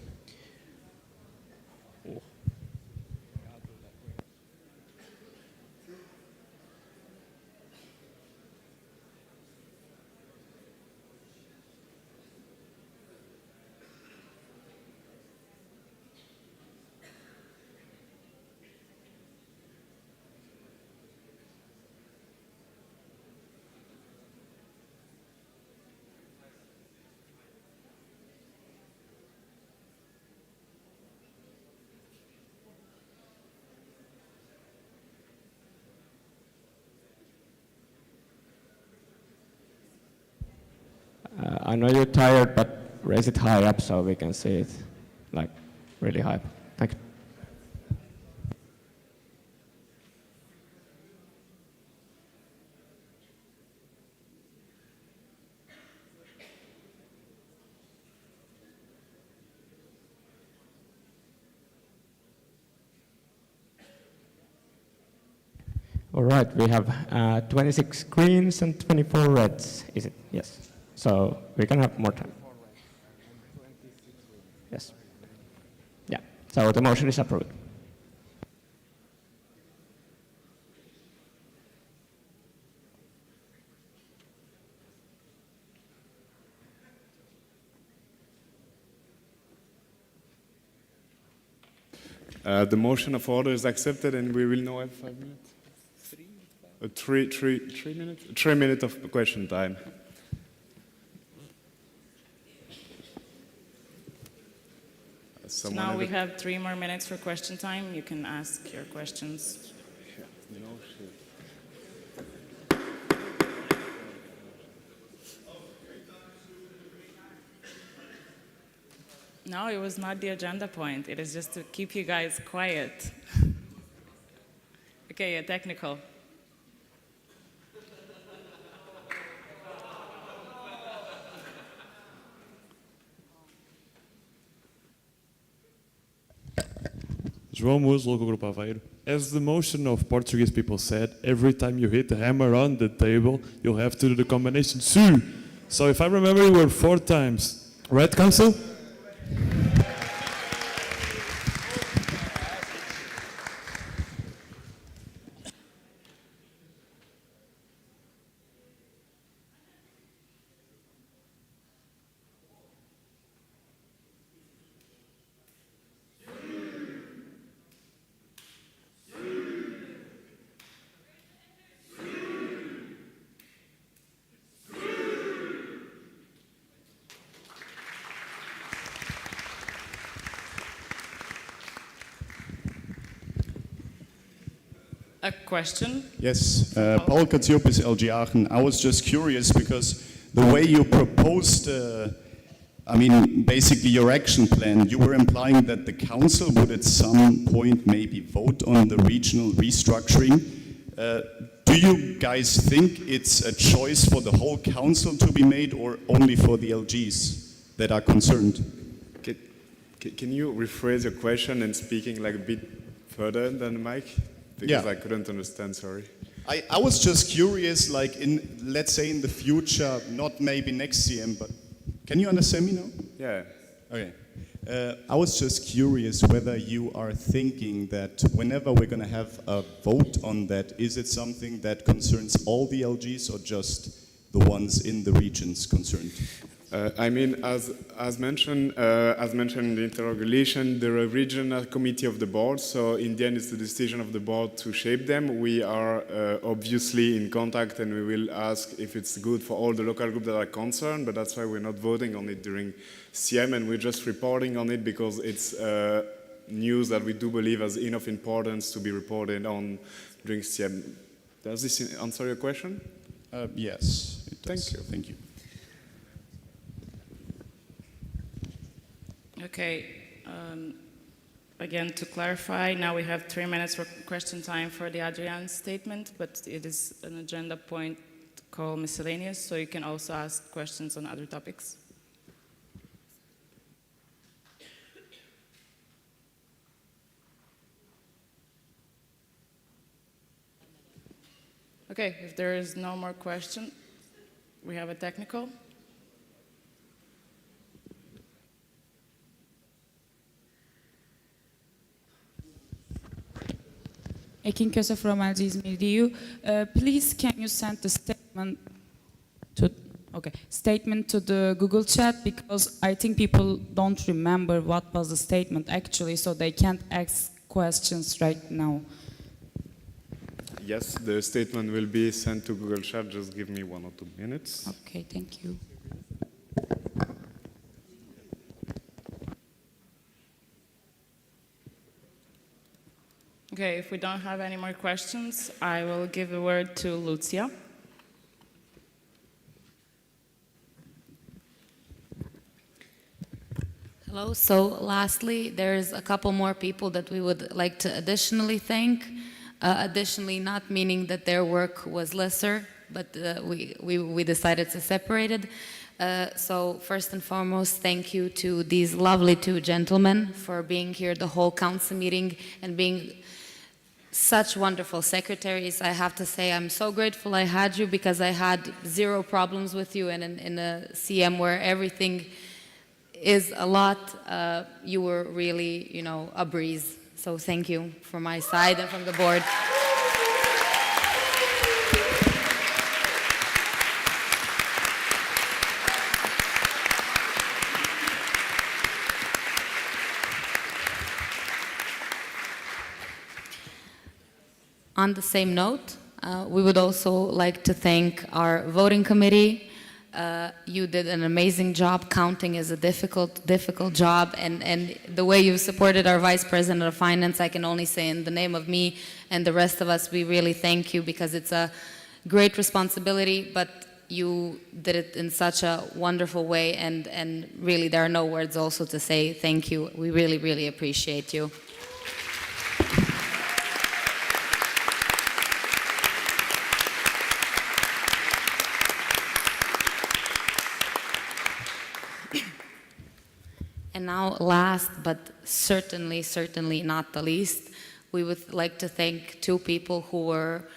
I know you're tired, but raise it high up so we can see it, like, really high up. Thank you. All right, we have 26 greens and 24 reds, is it? Yes. So we can have more time. Yes. Yeah, so the motion is approved. The motion of order is accepted, and we will now have 5 minutes. 3 minutes? 3 minutes of question time. So now we have 3 more minutes for question time. You can ask your questions. No, it was not the agenda point. It is just to keep you guys quiet. Okay, a technical. João Moos, local group Aveiro. As the motion of Portuguese people said, every time you hit the hammer on the table, you'll have to do the combination su. So if I remember, it were 4 times. Right, Council? A question? Yes, Paul Katsiopis, LG Aachen. I was just curious because the way you proposed, basically your action plan, you were implying that the council would at some point maybe vote on the regional restructuring. Do you guys think it's a choice for the whole council to be made or only for the LGs that are concerned? Can you rephrase your question and speaking like a bit further than the mic? Because I couldn't understand, sorry. I was just curious, like let's say in the future, not maybe next year, but can you understand me now? Yeah. Okay. I was just curious whether you are thinking that whenever we're going to have a vote on that, is it something that concerns all the LGs or just the ones in the regions concerned? As mentioned in the interrogation, there are a regional committee of the board, so in the end it's the decision of the board to shape them. We are obviously in contact and we will ask if it's good for all the local groups that are concerned, but that's why we're not voting on it during CM and we're just reporting on it because it's news that we do believe has enough importance to be reported on during CM. Does this answer your question? Yes, it does. Thank you. Thank you. Okay, again, to clarify, now we have 3 minutes for question time for the Adrian statement, but it is an agenda point called miscellaneous, so you can also ask questions on other topics. Okay, if there is no more question, we have a technical. Ekin Köse from LG İzmir DU. Please, can you send the statement to the Google chat because I think people don't remember what was the statement actually, so they can't ask questions right now. Yes, the statement will be sent to Google Chat. Just give me 1 or 2 minutes. Okay, thank you. Okay, if we don't have any more questions, I will give the word to Lucia. Hello. So lastly, there's a couple more people that we would like to additionally thank. Additionally, not meaning that their work was lesser, but we decided to separate it. So first and foremost, thank you to these lovely two gentlemen for being here the whole council meeting and being such wonderful secretaries. I have to say I'm so grateful I had you, because I had zero problems with you, and in a CM where everything is a lot, you were really, you know, a breeze. So thank you from my side and from the board. On the same note, we would also like to thank our voting committee. You did an amazing job. Counting is a difficult job, and the way you supported our Vice President of Finance, I can only say in the name of me and the rest of us, we really thank you, because it's a great responsibility, but you did it in such a wonderful way, and really there are no words also to say thank you. We really, really appreciate you. And now, last but certainly not the least, we would like to thank two people who were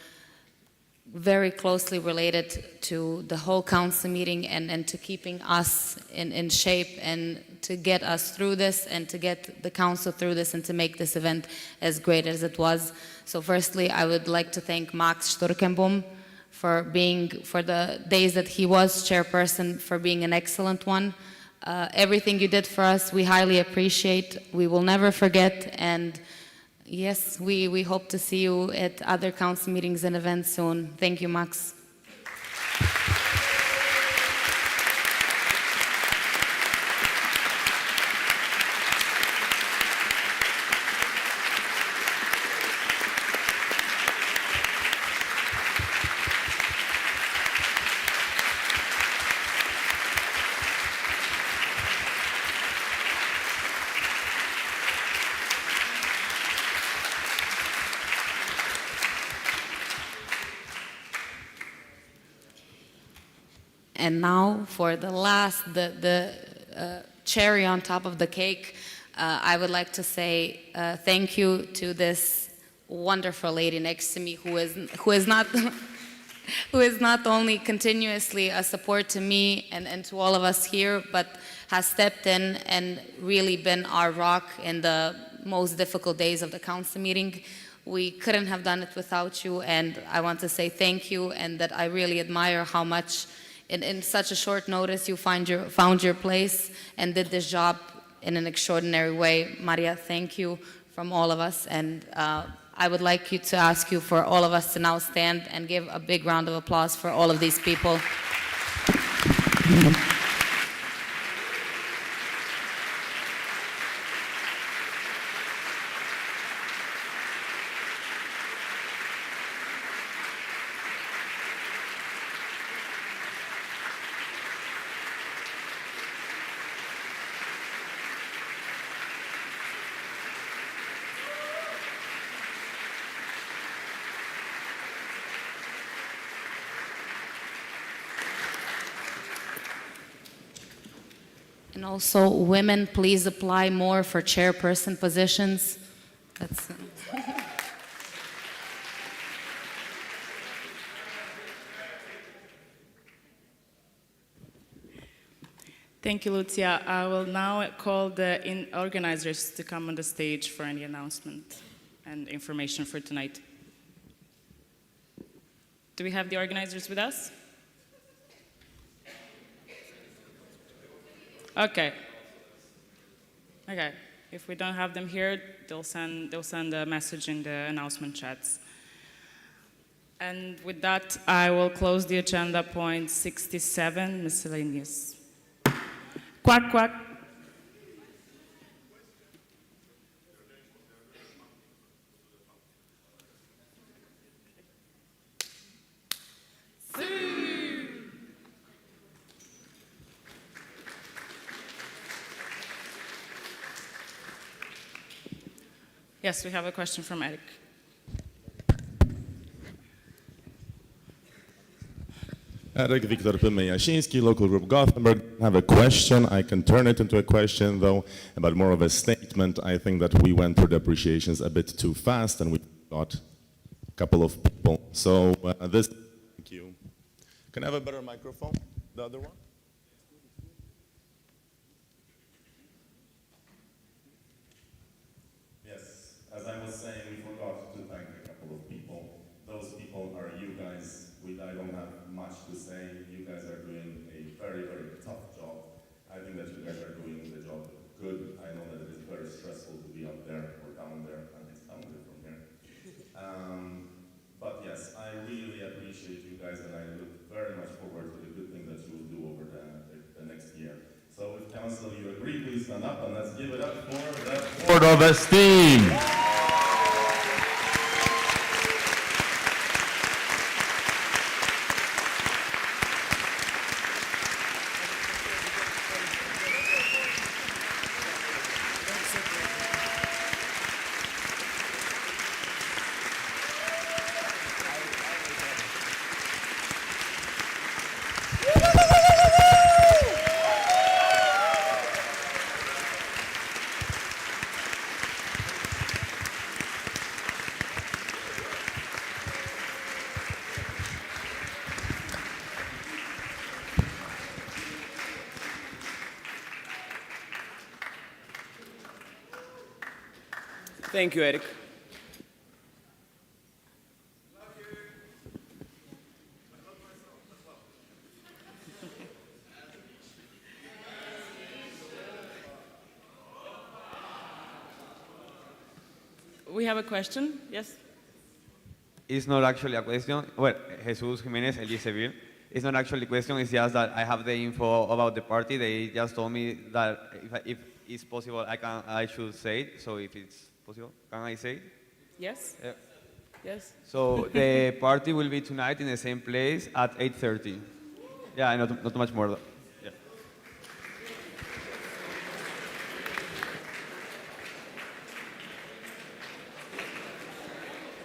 very closely related to the whole council meeting and to keeping us in shape and to get us through this and to get the council through this and to make this event as great as it was. So firstly, I would like to thank Max Sturkenboom for the days that he was chairperson, for being an excellent one. Everything you did for us, we highly appreciate. We will never forget. And yes, we hope to see you at other council meetings and events soon. Thank you, Max. And now for the last, the cherry on top of the cake, I would like to say thank you to this wonderful lady next to me who is not who is not only continuously a support to me and to all of us here, but has stepped in and really been our rock in the most difficult days of the council meeting. We couldn't have done it without you, and I want to say thank you, and that I really admire how much in such a short notice you found your place and did this job in an extraordinary way. Maria, thank you from all of us, and I would like to ask you for all of us to now stand and give a big round of applause for all of these people. And also, women, please apply more for chairperson positions. That's. Thank you, Lucia. I will now call the organizers to come on the stage for any announcement and information for tonight. Do we have the organizers with us? Okay. Okay. If we don't have them here, they'll send a message in the announcement chats. And with that, I will close the agenda point 67, miscellaneous. Quack, quack. Yes, we have a question from Eric. Eric Viktor Pymy-Jasiński, local group Gothenburg. I have a question. I can turn it into a question, though, but more of a statement. I think that we went through the appreciations a bit too fast, and we got a couple of people. So thank you. Can I have a better microphone? The other one? Yes, as I was saying, we forgot to thank a couple of people. Those people are you guys. I don't have much to say. You guys are doing a very, very tough job. I think that you guys are doing the job good. I know that it is very stressful to be up there or down there. I think it's down there from here. But yes, I really appreciate you guys, and I look very much forward to the good things that you will do over the next year. So if council, you agree, please stand up and let's give it up for the Board of Esteem. Thank you, Eric. We have a question, yes? It's not actually a question. Well, Jesus Jimenez, LG Seville. It's not actually a question, it's just that I have the info about the party. They just told me that if it's possible, I should say it. So if it's possible, can I say it? Yes? Yeah. Yes. So the party will be tonight in the same place at 8:30. Yeah, not much more. Yeah.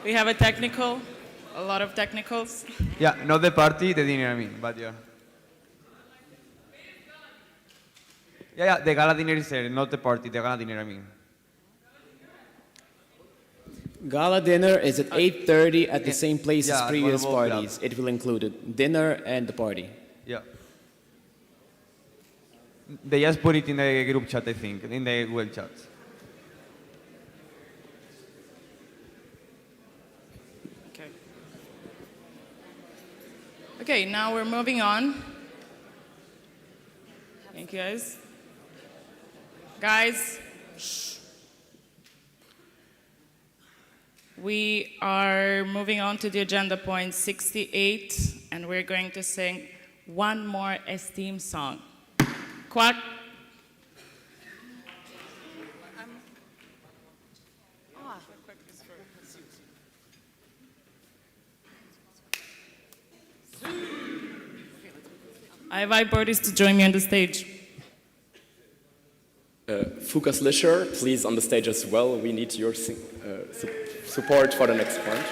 We have a lot of technicals. Yeah, not the party, the dinner, I mean, but yeah. Yeah, the gala dinner is there, not the party, the gala dinner, I mean. Gala dinner is at 8:30 at the same place as at previous one of our parties. It will include it, dinner and the party. Yeah. They just put it in the group chat, I think, in the Google chat. Okay, now we're moving on. Thank you, guys. Guys, shh. We are moving on to the agenda point 68, and we're going to sing one more esteem song. Quack. I invite Boris to join me on the stage. Fukas Lischer, please on the stage as well. We need your support for the next point.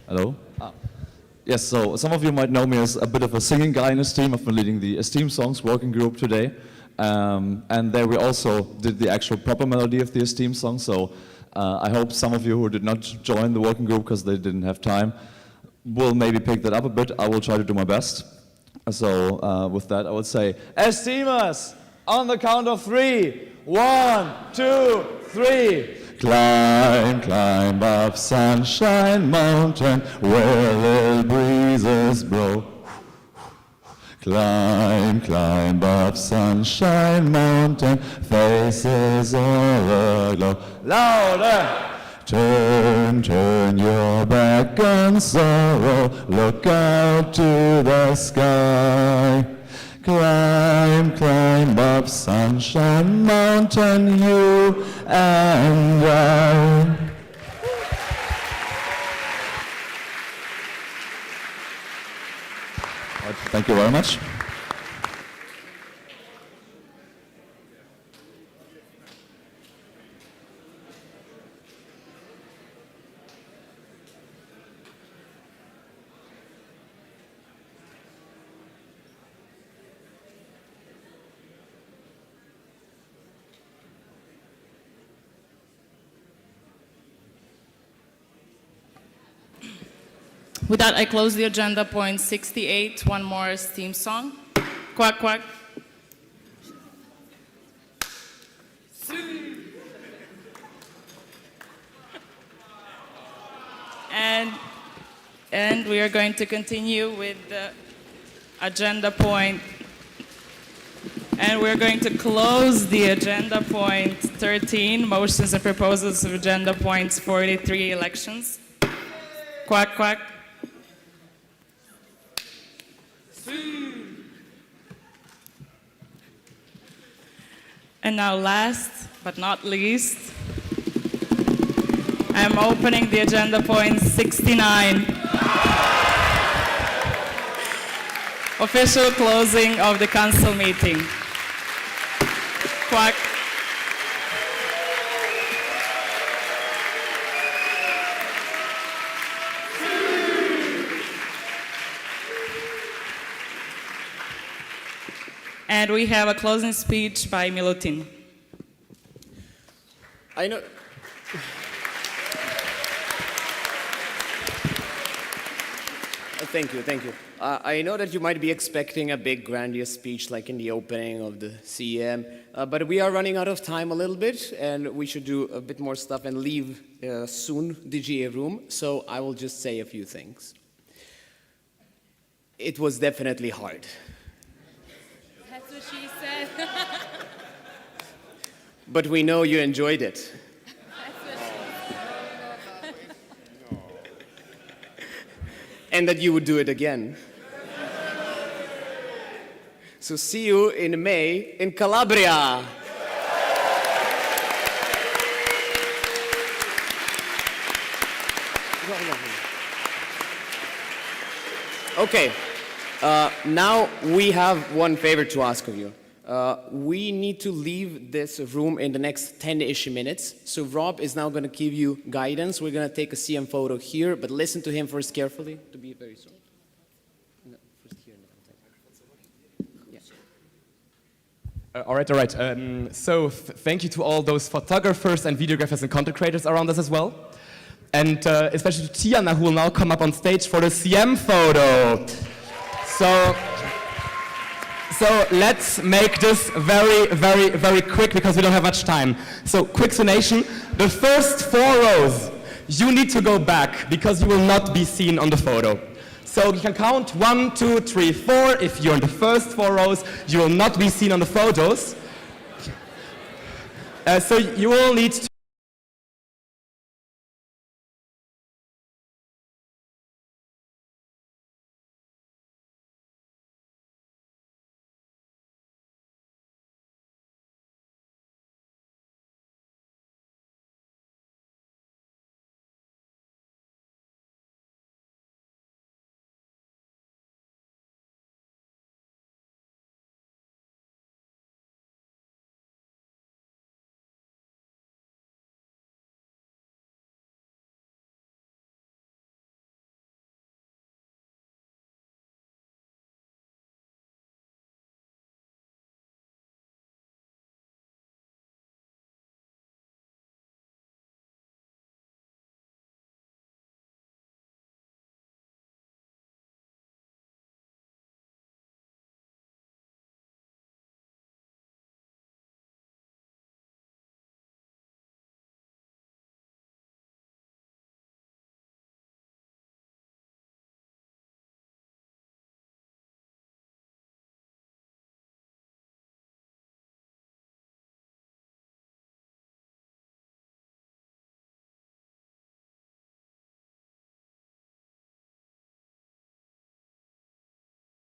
Hello? Yes, so some of you might know me as a bit of a singing guy in Esteem. I've been leading the Esteem Songs working group today. And there we also did the actual proper melody of the Esteem song. So I hope some of you who did not join the working group because they didn't have time will maybe pick that up a bit. I will try to do my best. So with that, I would say, Esteemers, on the count of 3. 1, 2, 3. Climb, climb up Sunshine Mountain where little breezes blow. Climb, climb up Sunshine Mountain, faces all aglow. Louder! Turn, turn your back on sorrow, look out to the sky. Climb, climb up Sunshine Mountain, you and I. Thank you very much. With that, I close the agenda point 68. One more theme song. Quack, quack. And we are going to continue with the agenda point. And we're going to close the agenda point 13, motions and proposals of agenda points 43, elections. Quack, quack. And now last but not least, I'm opening the agenda point 69. Official closing of the council meeting. Quack. And we have a closing speech by Milutin. I know. Thank you, thank you. I know that you might be expecting a big grandiose speech like in the opening of the CEM, but we are running out of time a little bit and we should do a bit more stuff and leave soon the GA room, so I will just say a few things. It was definitely hard. That's what she said. But we know you enjoyed it. And that you would do it again. So see you in May in Calabria. Okay, now we have one favor to ask of you. We need to leave this room in the next 10-ish minutes. So Rob is now going to give you guidance. We're going to take a CM photo here, but listen to him first carefully to be very short. No, first here. Yeah. All right. So thank you to all those photographers and videographers and content creators around us as well. And especially to Tiana, who will now come up on stage for the CM photo. So let's make this very, very, very quick because we don't have much time. So quick explanation, the first 4 rows, you need to go back because you will not be seen on the photo. So you can count 1, 2, 3, 4. If you're in the first 4 rows, you will not be seen on the photos. So you will need to